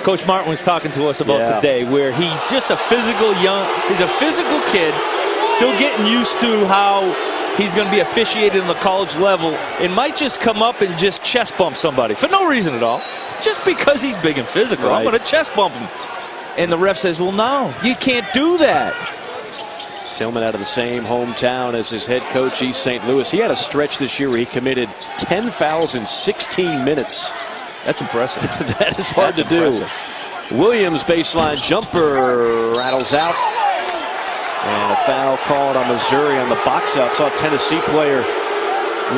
Coach Martin was talking to us about today, where he's just a physical kid, still getting used to how he's going to be officiated on the college level, and might just come up and just chest bump somebody for no reason at all. Just because he's big and physical, I'm going to chest bump him. And the ref says, well, no, you can't do that. Tillman out of the same hometown as his head coach, East St. Louis. He had a stretch this year where he committed 10 fouls in 16 minutes. That's impressive. That is hard to do. Williams baseline jumper rattles out. And a foul called on Missouri on the box out. Saw a Tennessee player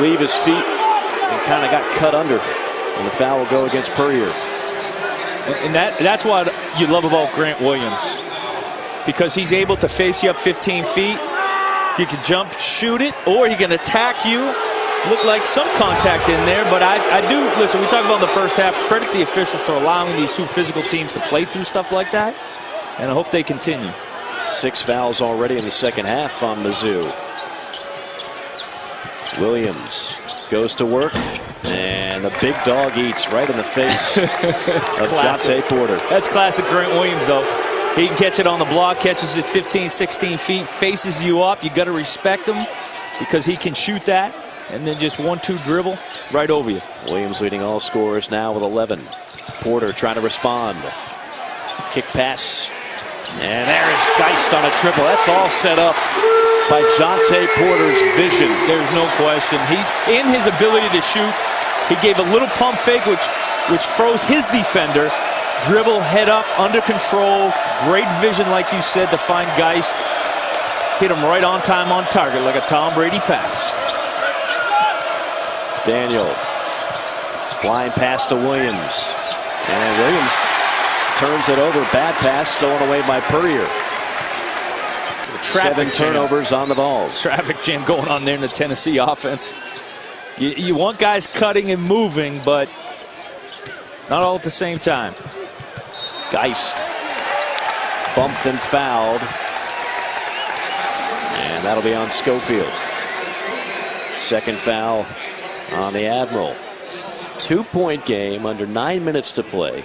leave his feet and kind of got cut under. And the foul will go against Puryear. And that's what you love about Grant Williams, because he's able to face you up 15 feet. He can jump, shoot it, or he can attack you. Look like some contact in there, but I do, listen, we talk about in the first half, credit the officials for allowing these 2 physical teams to play through stuff like that, and I hope they continue. 6 fouls already in the second half on Mizzou. Williams goes to work, and the big dog eats right in the face of Jonte Porter. That's classic Grant Williams, though. He can catch it on the block, catches it 15, 16 feet, faces you up. You got to respect him because he can shoot that, and then just 1-2 dribble right over you. Williams leading all scorers now with 11. Porter trying to respond. Kick pass. And there's Geist on a triple. That's all set up by Jonte Porter's vision. There's no question. He, in his ability to shoot, he gave a little pump fake, which froze his defender. Dribble, head up, under control. Great vision, like you said, to find Geist. Hit him right on time, on target, like a Tom Brady pass. Daniel. Blind pass to Williams. And Williams turns it over. Bad pass stolen away by Puryear. 7 turnovers on the balls. Traffic jam going on there in the Tennessee offense. You want guys cutting and moving, but not all at the same time. Geist bumped and fouled. And that'll be on Schofield. Second foul on the Admiral. 2-point game under 9 minutes to play.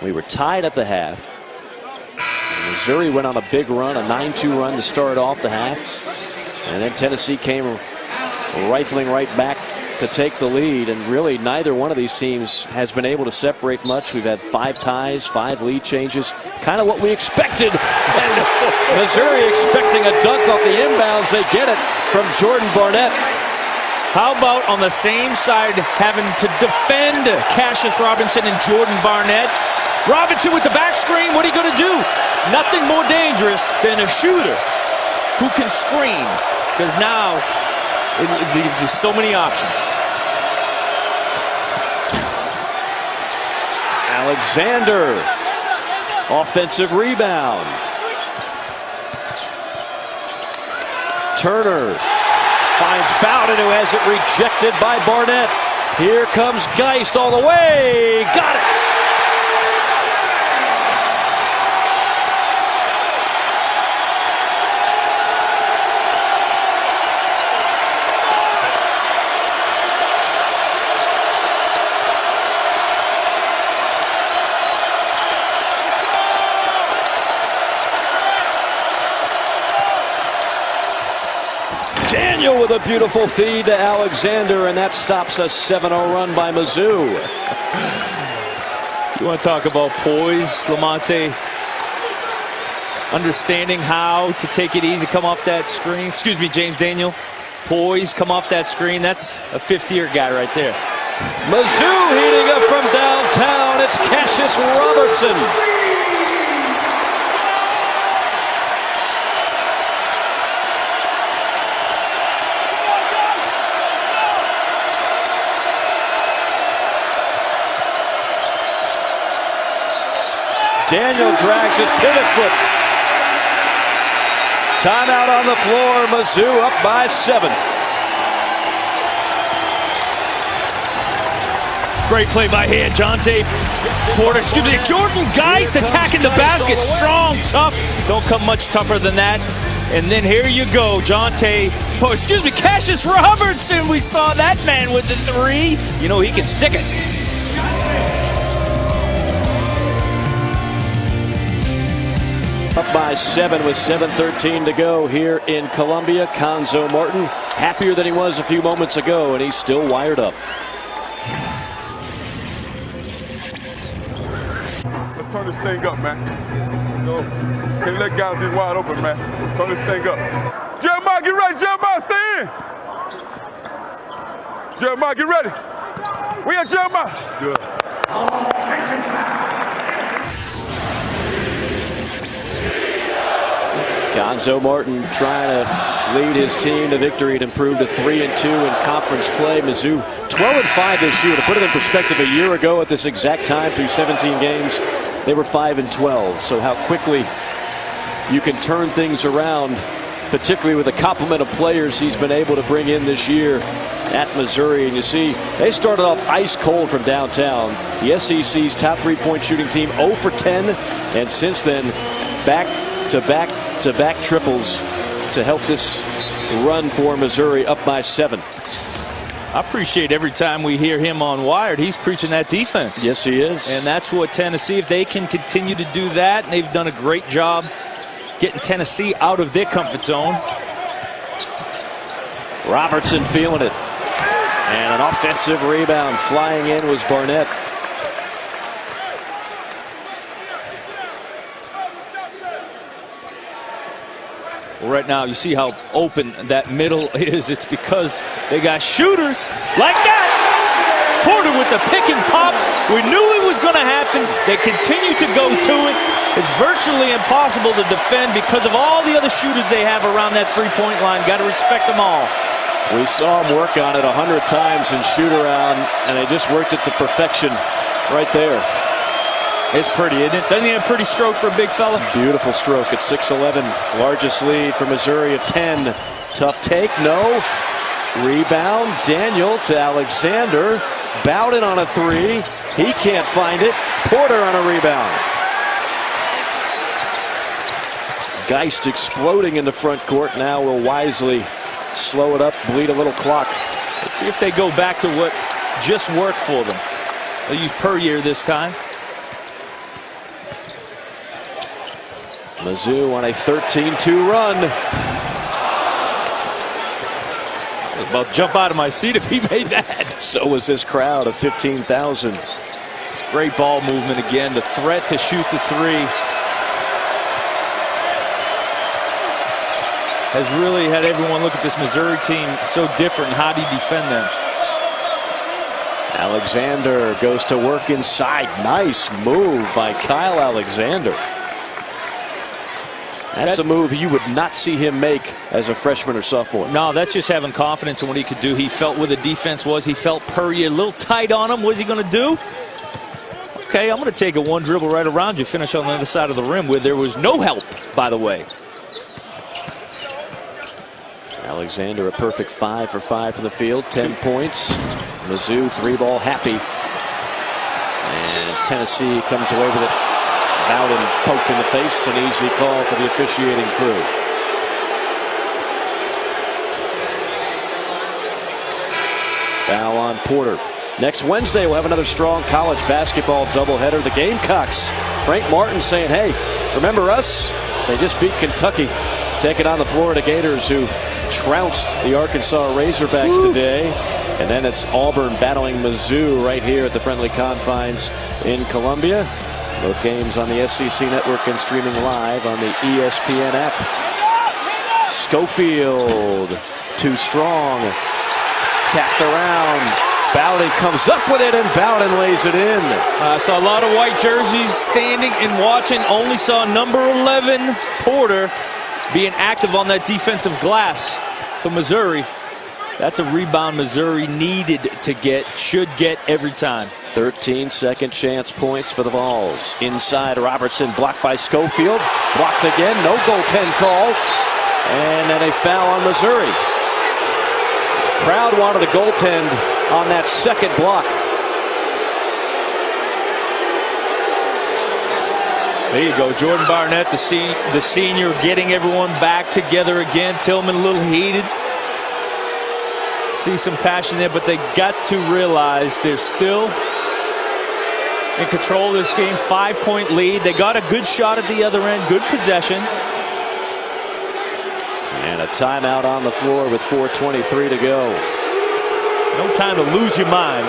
We were tied at the half. Missouri went on a big run, a 9-2 run to start off the half. And then Tennessee came rifling right back to take the lead. And really, neither one of these teams has been able to separate much. We've had 5 ties, 5 lead changes. Kind of what we expected. And Missouri expecting a dunk off the inbounds. They get it from Jordan Barnett. How about on the same side having to defend Cassius Robinson and Jordan Barnett? Robinson with the back screen, what are you going to do? Nothing more dangerous than a shooter who can screen, because now it leaves you so many options. Alexander, offensive rebound. Turner finds Bowden, who has it rejected by Barnett. Here comes Geist all the way. Got it. Daniel with a beautiful feed to Alexander, and that stops a 7-0 run by Mizzou. You want to talk about poise, Lamonte? Understanding how to take it easy, come off that screen. Excuse me, James Daniel. Poise, come off that screen. That's a fifth-year guy right there. Mizzou heating up from downtown. It's Cassius Robertson. Daniel drags his pivot foot. Timeout on the floor. Mizzou up by 7. Great play by hand, Jonte Porter. Excuse me, Jordan Geist attacking the basket. Strong, tough. Don't come much tougher than that. And then here you go, Cassius Robertson. We saw that man with the 3. You know he can stick it. Up by 7 with 7:13 to go here in Columbia. Cuonzo Martin happier than he was a few moments ago, and he's still wired up. Let's turn this thing up, man. Can't let guys be wide open, man. Turn this thing up. Jeremiah, get ready. Jeremiah, stay in. Jeremiah, get ready. We at Jeremiah. Good. Cuonzo Martin trying to lead his team to victory and improve to 3-2 in conference play. Mizzou 12-5 this year. To put it in perspective, a year ago at this exact time through 17 games, they were 5-12. So how quickly you can turn things around, particularly with the complement of players he's been able to bring in this year at Missouri. And you see, they started off ice cold from downtown. The SEC's top 3-point shooting team 0 for 10, and since then, back-to-back triples to help this run for Missouri up by 7. I appreciate every time we hear him on Wired, he's preaching that defense. Yes, he is. And that's what Tennessee, if they can continue to do that, and they've done a great job getting Tennessee out of their comfort zone. Robertson feeling it. And an offensive rebound flying in was Barnett. Right now, you see how open that middle is. It's because they got shooters like that. Porter with the pick and pop. We knew it was going to happen. They continue to go to it. It's virtually impossible to defend because of all the other shooters they have around that three-point line. Got to respect them all. We saw them work on it 100 times in shoot-around, and they just worked it to perfection right there. It's pretty, isn't it? Doesn't he have a pretty stroke for a big fella? Beautiful stroke at 6'11". Largest lead for Missouri of 10. Tough take, no. Rebound, Daniel to Alexander. Bowden on a 3. He can't find it. Porter on a rebound. Geist exploding in the front court. Now will wisely slow it up, bleed a little clock. Let's see if they go back to what just worked for them. They'll use per year this time. Mizzou on a 13-2 run. I'd about jump out of my seat if he made that. So was this crowd of 15,000. Great ball movement again. The threat to shoot the three has really had everyone look at this Missouri team so different. How do you defend them? Alexander goes to work inside. Nice move by Kyle Alexander. That's a move you would not see him make as a freshman or sophomore. No, that's just having confidence in what he could do. He felt where the defense was. He felt Purdy a little tight on him. What is he going to do? Okay, I'm going to take a one dribble right around you, finish on the other side of the rim where there was no help, by the way. Alexander a perfect 5 for 5 from the field, 10 points. Mizzou 3-ball happy. And Tennessee comes away with it. Bowden poked in the face, an easy call for the officiating crew. Foul on Porter. Next Wednesday, we'll have another strong college basketball doubleheader. The Gamecocks. Frank Martin saying, hey, remember us? They just beat Kentucky. Taking on the Florida Gators, who trounced the Arkansas Razorbacks today. And then it's Auburn battling Mizzou right here at the friendly confines in Columbia. Both games on the SEC Network and streaming live on the ESPN app. Schofield, too strong. Tapped around. Bowden comes up with it, and Bowden lays it in. I saw a lot of white jerseys standing and watching. Only saw number 11, Porter, being active on that defensive glass for Missouri. That's a rebound Missouri needed to get, should get every time. 13 second chance points for the Vols. Inside, Robertson blocked by Schofield. Blocked again, no goaltend call. And then a foul on Missouri. Crowd wanted a goaltend on that second block. There you go, Jordan Barnett, the senior, getting everyone back together again. Tillman a little heated. See some passion there, but they got to realize they're still in control of this game. 5-point lead. They got a good shot at the other end, good possession. And a timeout on the floor with 4:23 to go. No time to lose your mind.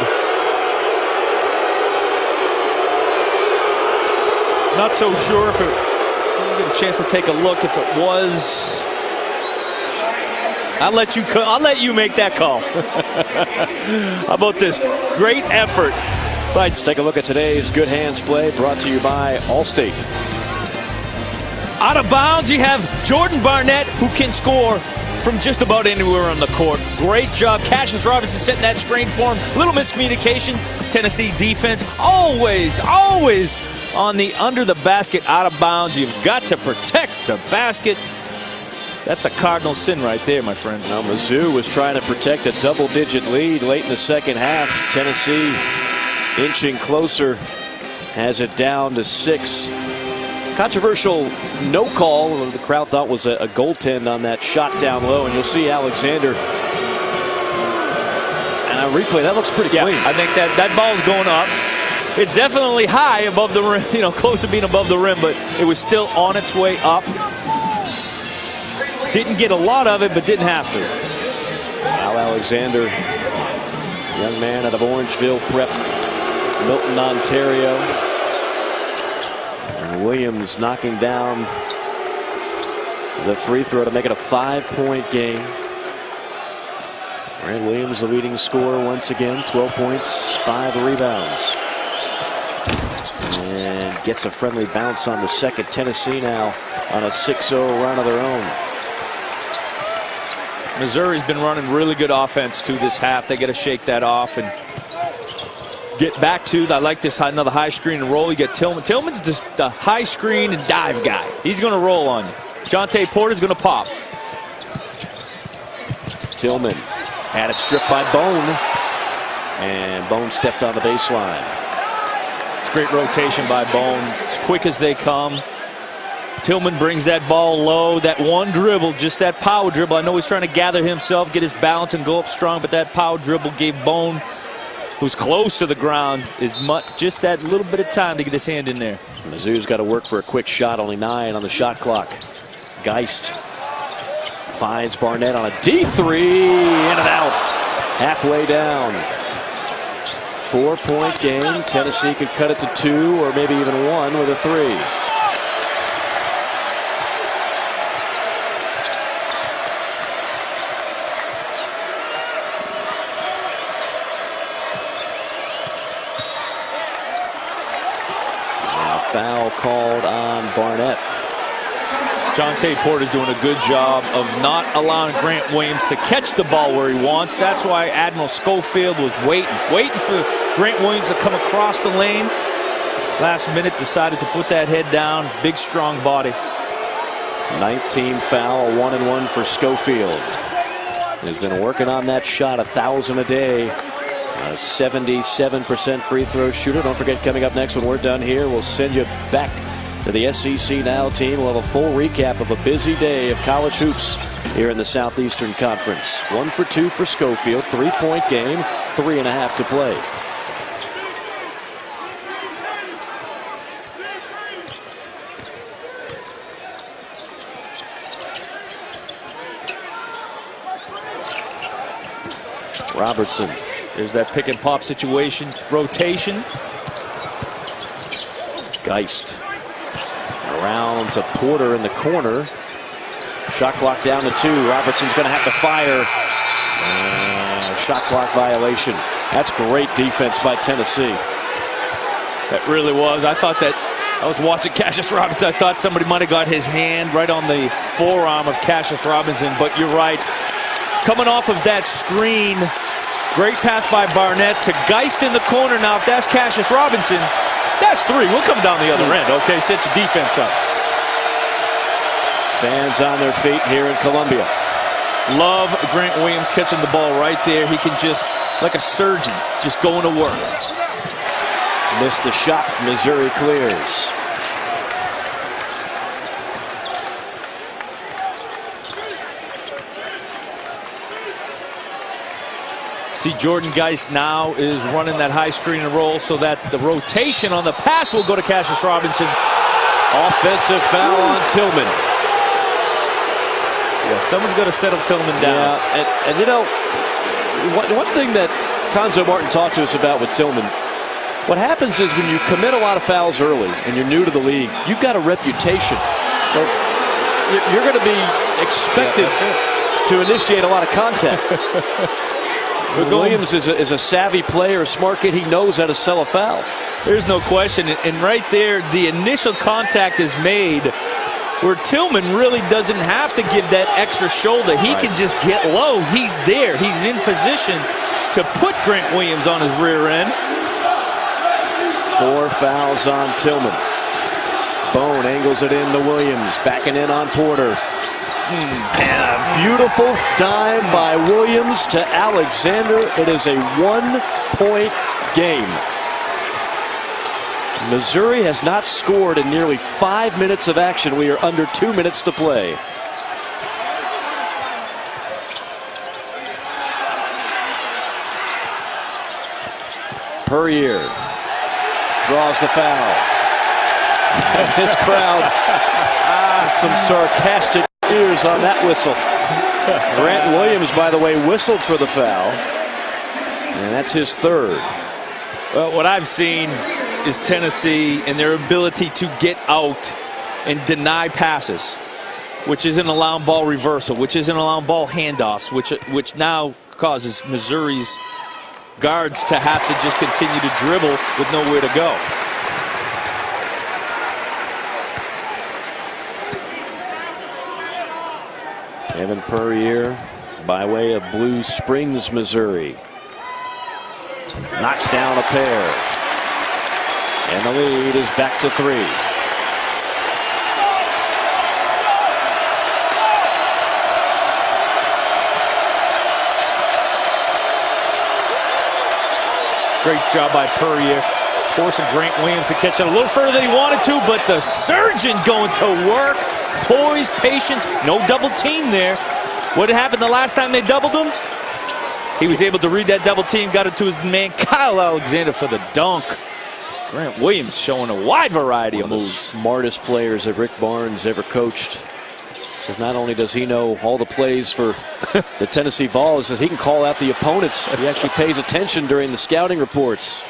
Not so sure if it, we'll get a chance to take a look if it was. I'll let you make that call. How about this? Great effort. Let's take a look at today's Good Hands play, brought to you by Allstate. Out of bounds, you have Jordan Barnett, who can score from just about anywhere on the court. Great job. Cassius Robinson setting that screen for him. Little miscommunication. Tennessee defense always on the under the basket, out of bounds. You've got to protect the basket. That's a cardinal sin right there, my friend. Now, Mizzou was trying to protect a double-digit lead late in the second half. Tennessee inching closer, has it down to 6. Controversial no call. The crowd thought was a goaltend on that shot down low, and you'll see Alexander. And a replay, that looks pretty clean. I think that ball's going up. It's definitely high above the rim, close to being above the rim, but it was still on its way up. Didn't get a lot of it, but didn't have to. Al Alexander, young man out of Orangeville Prep, Milton, Ontario. And Williams knocking down the free throw to make it a 5-point game. Grant Williams, the leading scorer once again, 12 points, 5 rebounds. And gets a friendly bounce on the second. Tennessee now on a 6-0 run of their own. Missouri's been running really good offense to this half. They got to shake that off and get back to, I like this another high screen and roll. You get Tillman. Tillman's the high screen and dive guy. He's going to roll on you. Jontay Porter's going to pop. Tillman had it stripped by Bone. And Bone stepped on the baseline. It's great rotation by Bone. As quick as they come. Tillman brings that ball low. That one dribble, just that power dribble. I know he's trying to gather himself, get his balance, and go up strong, but that power dribble gave Bone who's close to the ground, is just that little bit of time to get his hand in there. Mizzou's got to work for a quick shot, only 9 on the shot clock. Geist finds Barnett on a deep 3, in and out, halfway down. 4-point game. Tennessee could cut it to 2 or maybe even 1 with a 3. Foul called on Barnett. Jontay Porter's doing a good job of not allowing Grant Williams to catch the ball where he wants. That's why Admiral Schofield was waiting for Grant Williams to come across the lane. Last minute decided to put that head down. Big, strong body. 19 foul, 1-1 for Schofield. He's been working on that shot 1,000 a day. A 77% free throw shooter. Don't forget, coming up next when we're done here, we'll send you back to the SEC Now team. We'll have a full recap of a busy day of college hoops here in the Southeastern Conference. 1 for 2 for Schofield. 3-point game, 3.5 to play. Robertson. There's that pick and pop situation. Rotation. Geist. Around to Porter in the corner. Shot clock down to 2. Robertson's going to have to fire. Shot clock violation. That's great defense by Tennessee. That really was. I thought that I was watching Cassius Robinson. I thought somebody might have got his hand right on the forearm of Cassius Robinson, but you're right. Coming off of that screen, great pass by Barnett to Geist in the corner. Now, if that's Cassius Robinson, that's 3. We'll come down the other end. Okay, sets the defense up. Fans on their feet here in Columbia. Love Grant Williams catching the ball right there. He can just, like a surgeon, just going to work. Missed the shot. Missouri clears. See, Jordan Geist now is running that high screen and roll so that the rotation on the pass will go to Cassius Robinson. Offensive foul on Tillman. Yeah, someone's going to settle Tillman down. Yeah, and you know, one thing that Cuonzo Martin talked to us about with Tillman, what happens is when you commit a lot of fouls early and you're new to the league, you've got a reputation. So you're going to be expected to initiate a lot of contact. Williams is a savvy player, a smart kid. He knows how to sell a foul. There's no question. And right there, the initial contact is made where Tillman really doesn't have to give that extra shoulder. He can just get low. He's there. He's in position to put Grant Williams on his rear end. 4 fouls on Tillman. Bone angles it in to Williams. Backing in on Porter. And a beautiful dime by Williams to Alexander. It is a 1-point game. Missouri has not scored in nearly 5 minutes of action. We are under 2 minutes to play. Puryear draws the foul. And this crowd, some sarcastic ears on that whistle. Grant Williams, by the way, whistled for the foul, and that's his 3rd. Well, what I've seen is Tennessee and their ability to get out and deny passes, which isn't allowing ball reversal, which isn't allowing ball handoffs, which now causes Missouri's guards to have to just continue to dribble with nowhere to go. Evan Puryear, by way of Blue Springs, Missouri, knocks down a pair. And the lead is back to 3. Great job by Puryear, forcing Grant Williams to catch it a little further than he wanted to, but the surgeon going to work. Poised, patience, no double team there. What happened the last time they doubled him? He was able to read that double team, got it to his man Kyle Alexander for the dunk. Grant Williams showing a wide variety of moves. Smartest players that Rick Barnes ever coached. Says not only does he know all the plays for the Tennessee Vols, says he can call out the opponents. He actually pays attention during the scouting reports.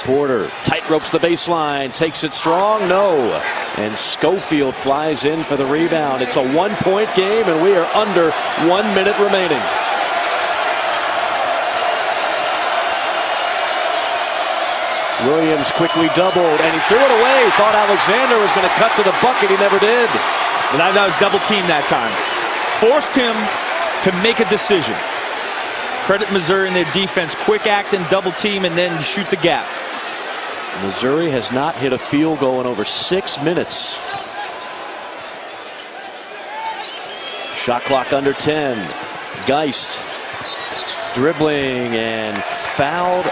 Porter tight ropes the baseline, takes it strong, no. And Schofield flies in for the rebound. It's a 1-point game, and we are under 1 minute remaining. Williams quickly doubled, and he threw it away. Thought Alexander was going to cut to the bucket. He never did. And that was double team that time. Forced him to make a decision. Credit Missouri in their defense. Quick acting, double team, and then shoot the gap. Missouri has not hit a field goal in over 6 minutes. Shot clock under 10. Geist dribbling and fouled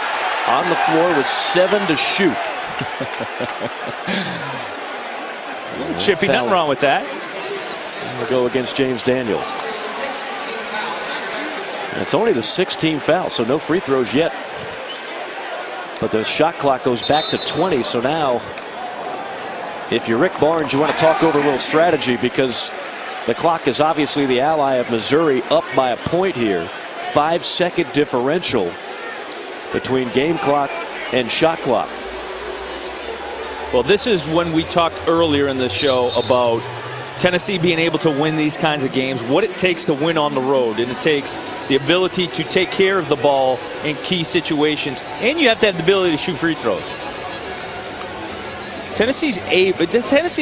on the floor with 7 to shoot. Chippy, nothing wrong with that. We'll go against James Daniel. And it's only the 16th foul, so no free throws yet. But the shot clock goes back to 20. So now, if you're Rick Barnes, you want to talk over a little strategy, because the clock is obviously the ally of Missouri, up by a point here. 5-second differential between game clock and shot clock. Well, this is when we talked earlier in the show about Tennessee being able to win these kinds of games, what it takes to win on the road, and it takes the ability to take care of the ball in key situations, and you have to have the ability to shoot free throws. Tennessee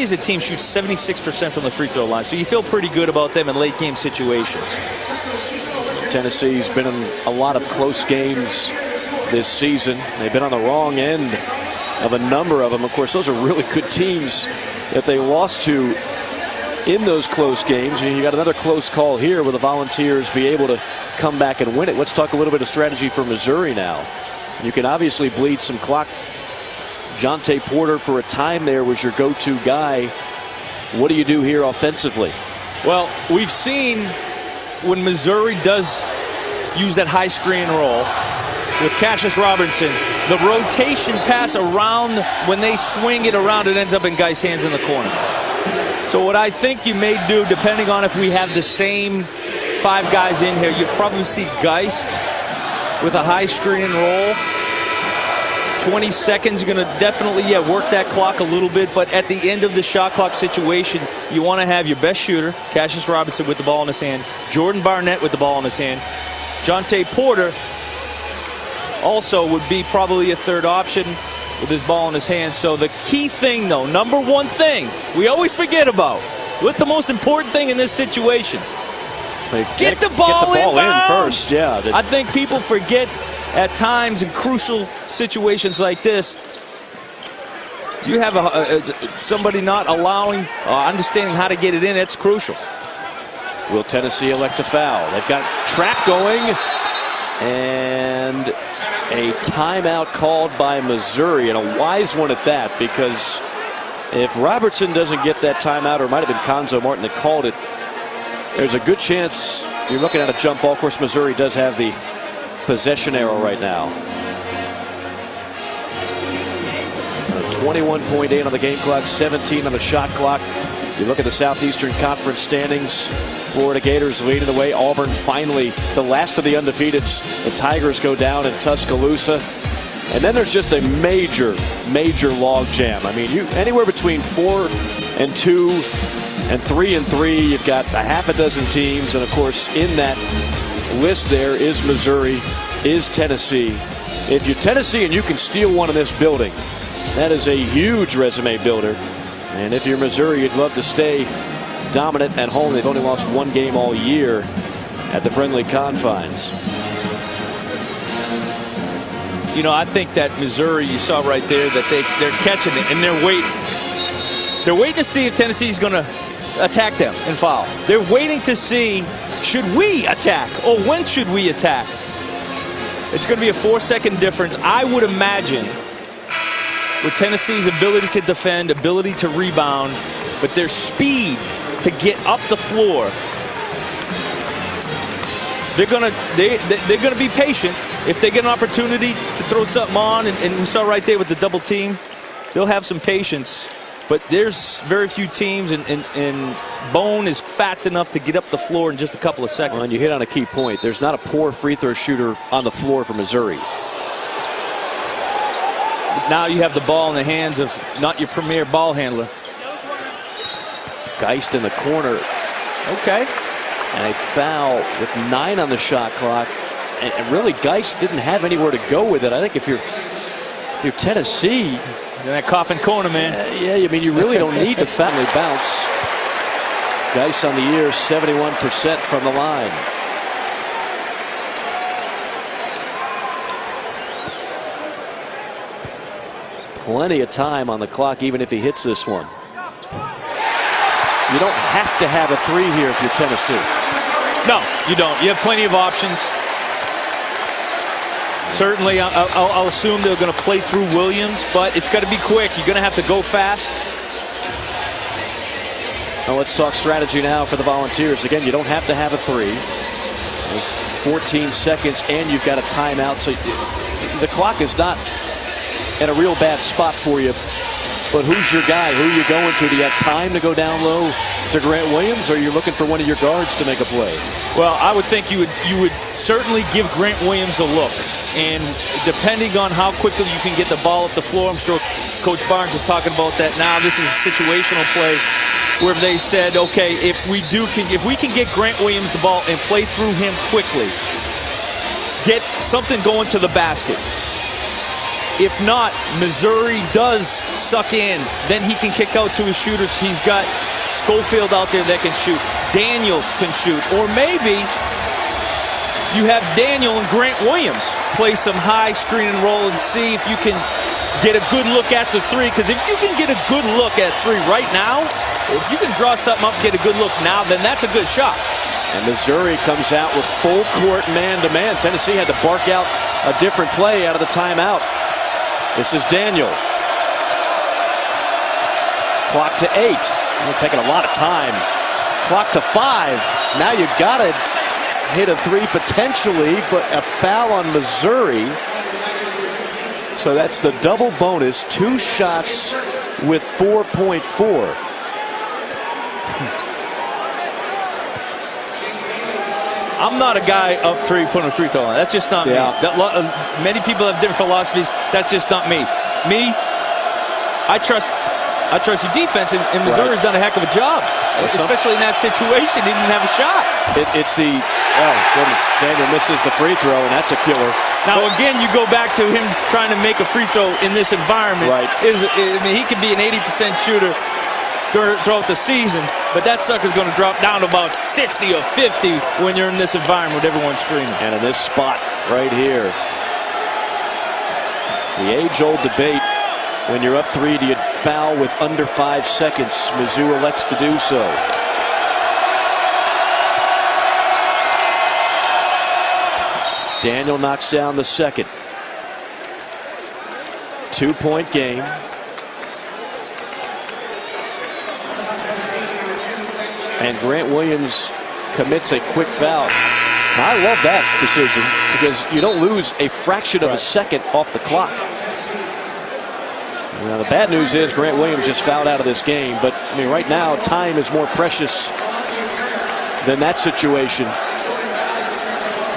as a team shoots 76% from the free throw line, so you feel pretty good about them in late game situations. Tennessee's been in a lot of close games this season. They've been on the wrong end of a number of them. Of course, those are really good teams that they lost to in those close games. You got another close call here where the Volunteers be able to come back and win it. Let's talk a little bit of strategy for Missouri now. You can obviously bleed some clock. Jontay Porter for a time there was your go-to guy. What do you do here offensively? Well, we've seen when Missouri does use that high screen roll with Cassius Robertson, the rotation pass around, when they swing it around, it ends up in Geist's hands in the corner. So what I think you may do, depending on if we have the same 5 guys in here, you'd probably see Geist with a high screen roll. 20 seconds, you're going to definitely, work that clock a little bit. But at the end of the shot clock situation, you want to have your best shooter, Cassius Robertson, with the ball in his hand. Jordan Barnett with the ball in his hand. Jontay Porter also would be probably a third option with his ball in his hand. So the key thing, though, number one thing we always forget about, what's the most important thing in this situation? Get the ball in first. Yeah. I think people forget at times in crucial situations like this. You have somebody not allowing, understanding how to get it in. It's crucial. Will Tennessee elect a foul? They've got trap going, and a timeout called by Missouri, and a wise one at that, because if Robertson doesn't get that timeout, or it might have been Konzo Martin that called it, there's a good chance you're looking at a jump ball. Of course, Missouri does have the possession arrow right now. 21.8 on the game clock, 17 on the shot clock. You look at the Southeastern Conference standings. Florida Gators leading the way. Auburn finally the last of the undefeateds. The Tigers go down in Tuscaloosa. And then there's just a major log jam. I mean, anywhere between 4-2 and 3-3, you've got a half a dozen teams. And of course, in that list there is Missouri, is Tennessee. If you're Tennessee and you can steal one in this building, that is a huge resume builder. And if you're Missouri, you'd love to stay dominant at home. They've only lost 1 game all year at the friendly confines. You know, I think that Missouri, you saw right there that they're catching it and they're waiting. They're waiting to see if Tennessee's going to attack them and foul. They're waiting to see, should we attack or when should we attack? It's going to be a 4-second difference. I would imagine, with Tennessee's ability to defend, ability to rebound, but their speed to get up the floor. they're gonna be patient. If they get an opportunity to throw something on, and we saw right there with the double team, they'll have some patience. But there's very few teams, and Bone is fast enough to get up the floor in just a couple of seconds. Well, and you hit on a key point. There's not a poor free throw shooter on the floor for Missouri. Now you have the ball in the hands of not your premier ball handler. Geist in the corner. Okay. And a foul with 9 on the shot clock. And really, Geist didn't have anywhere to go with it. I think if you're Tennessee, in that coffin corner, man. Yeah, I mean, you really don't need the family bounce. Geist on the year, 71% from the line. Plenty of time on the clock, even if he hits this one. You don't have to have a 3 here if you're Tennessee. No, you don't. You have plenty of options. Certainly, I'll assume they're going to play through Williams, but it's got to be quick. You're going to have to go fast. Now let's talk strategy now for the Volunteers. Again, you don't have to have a 3. There's 14 seconds, and you've got a timeout, so the clock is not in a real bad spot for you. But who's your guy? Who are you going to? Do you have time to go down low to Grant Williams, or are you looking for one of your guards to make a play? Well, I would think you would certainly give Grant Williams a look. And depending on how quickly you can get the ball up the floor, I'm sure Coach Barnes is talking about that now. This is a situational play where they said, okay, if we can get Grant Williams the ball and play through him quickly, get something going to the basket. If not, Missouri does suck in. Then he can kick out to his shooters. He's got Schofield out there that can shoot. Daniel can shoot. Or maybe you have Daniel and Grant Williams play some high screen and roll and see if you can get a good look at the 3. Because if you can get a good look at 3 right now, if you can draw something up and get a good look now, then that's a good shot. And Missouri comes out with full court man-to-man. Tennessee had to bark out a different play out of the timeout. This is Daniel. Clock to 8. You're taking a lot of time. Clock to 5. Now you've got to hit a 3 potentially, but a foul on Missouri. So that's the double bonus. 2 shots with 4.4. I'm not a guy up 3 putting a free throw on. That's just not me. Many people have different philosophies. That's just not me. I trust your defense, and Missouri's done a heck of a job, especially in that situation. He didn't have a shot. It's the, oh goodness, Daniel misses the free throw, and that's a killer. Now again, you go back to him trying to make a free throw in this environment. Right. I mean, he could be an 80% shooter throughout the season, but that sucker's going to drop down to about 60 or 50 when you're in this environment with everyone screaming. And in this spot right here, the age-old debate, when you're up 3, do you foul with under 5 seconds? Mizzou elects to do so. Daniel knocks down the second. 2-point game. And Grant Williams commits a quick foul. Now, I love that decision because you don't lose a fraction of a second off the clock. Now, the bad news is Grant Williams just fouled out of this game, but I mean, right now time is more precious than that situation.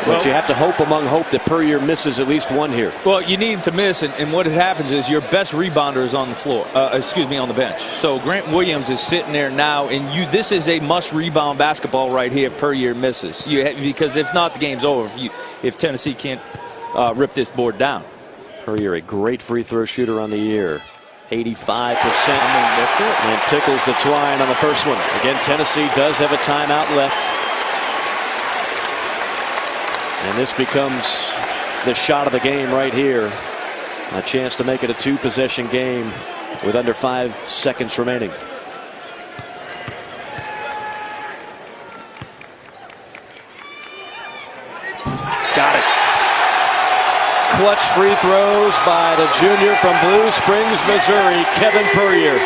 But you have to hope among hope that Puryear misses at least one here. Well, you need him to miss, and what happens is your best rebounder is on the floor. On the bench. So Grant Williams is sitting there now, and this is a must-rebound basketball right here if Puryear misses. Because if not, the game's over if Tennessee can't rip this board down. Puryear, a great free throw shooter on the year. 85%. That's it. And tickles the twine on the first one. Again, Tennessee does have a timeout left. And this becomes the shot of the game right here. A chance to make it a 2-possession game with under 5 seconds remaining. Got it. Clutch free throws by the junior from Blue Springs, Missouri, Kevin Puryear.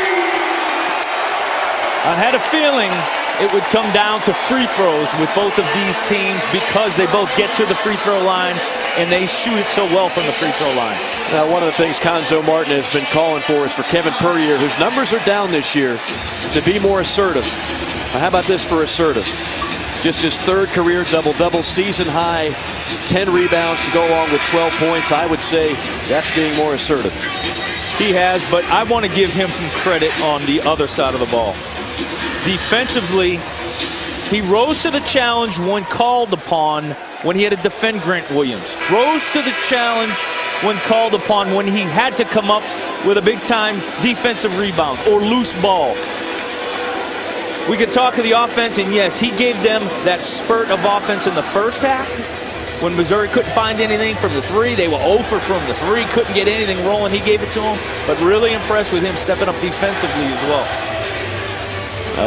I had a feeling it would come down to free throws with both of these teams because they both get to the free throw line and they shoot it so well from the free throw line. Now, one of the things Cuonzo Martin has been calling for is for Kevin Puryear, whose numbers are down this year, to be more assertive. Now, how about this for assertive? Just his third career double-double, season high, 10 rebounds to go along with 12 points. I would say that's being more assertive. He has, but I want to give him some credit on the other side of the ball. Defensively, he rose to the challenge when called upon when he had to defend Grant Williams. Rose to the challenge when called upon when he had to come up with a big-time defensive rebound or loose ball. We could talk of the offense, and yes, he gave them that spurt of offense in the first half. When Missouri couldn't find anything from the three, they were 0 for from the three, couldn't get anything rolling, he gave it to them. But really impressed with him stepping up defensively as well.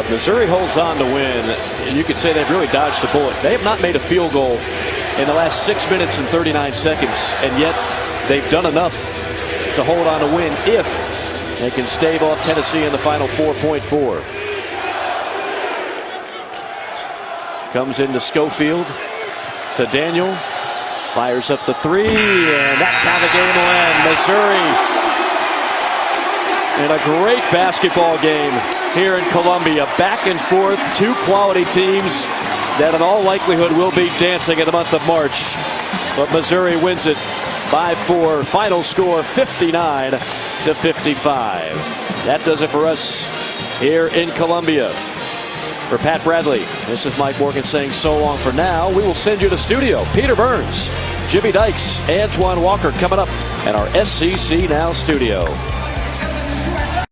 Missouri holds on to win. You could say they've really dodged a bullet. They have not made a field goal in the last 6 minutes and 39 seconds, and yet they've done enough to hold on to win if they can stave off Tennessee in the final 4.4. Comes into Schofield to Daniel, fires up the three, and that's how the game will end. Missouri in a great basketball game here in Columbia. Back and forth, two quality teams that in all likelihood will be dancing in the month of March. But Missouri wins it by 4. Final score 59-55. That does it for us here in Columbia. For Pat Bradley, this is Mike Morgan saying so long for now. We will send you to studio. Peter Burns, Jimmy Dykes, Antoine Walker coming up at our SEC Now studio.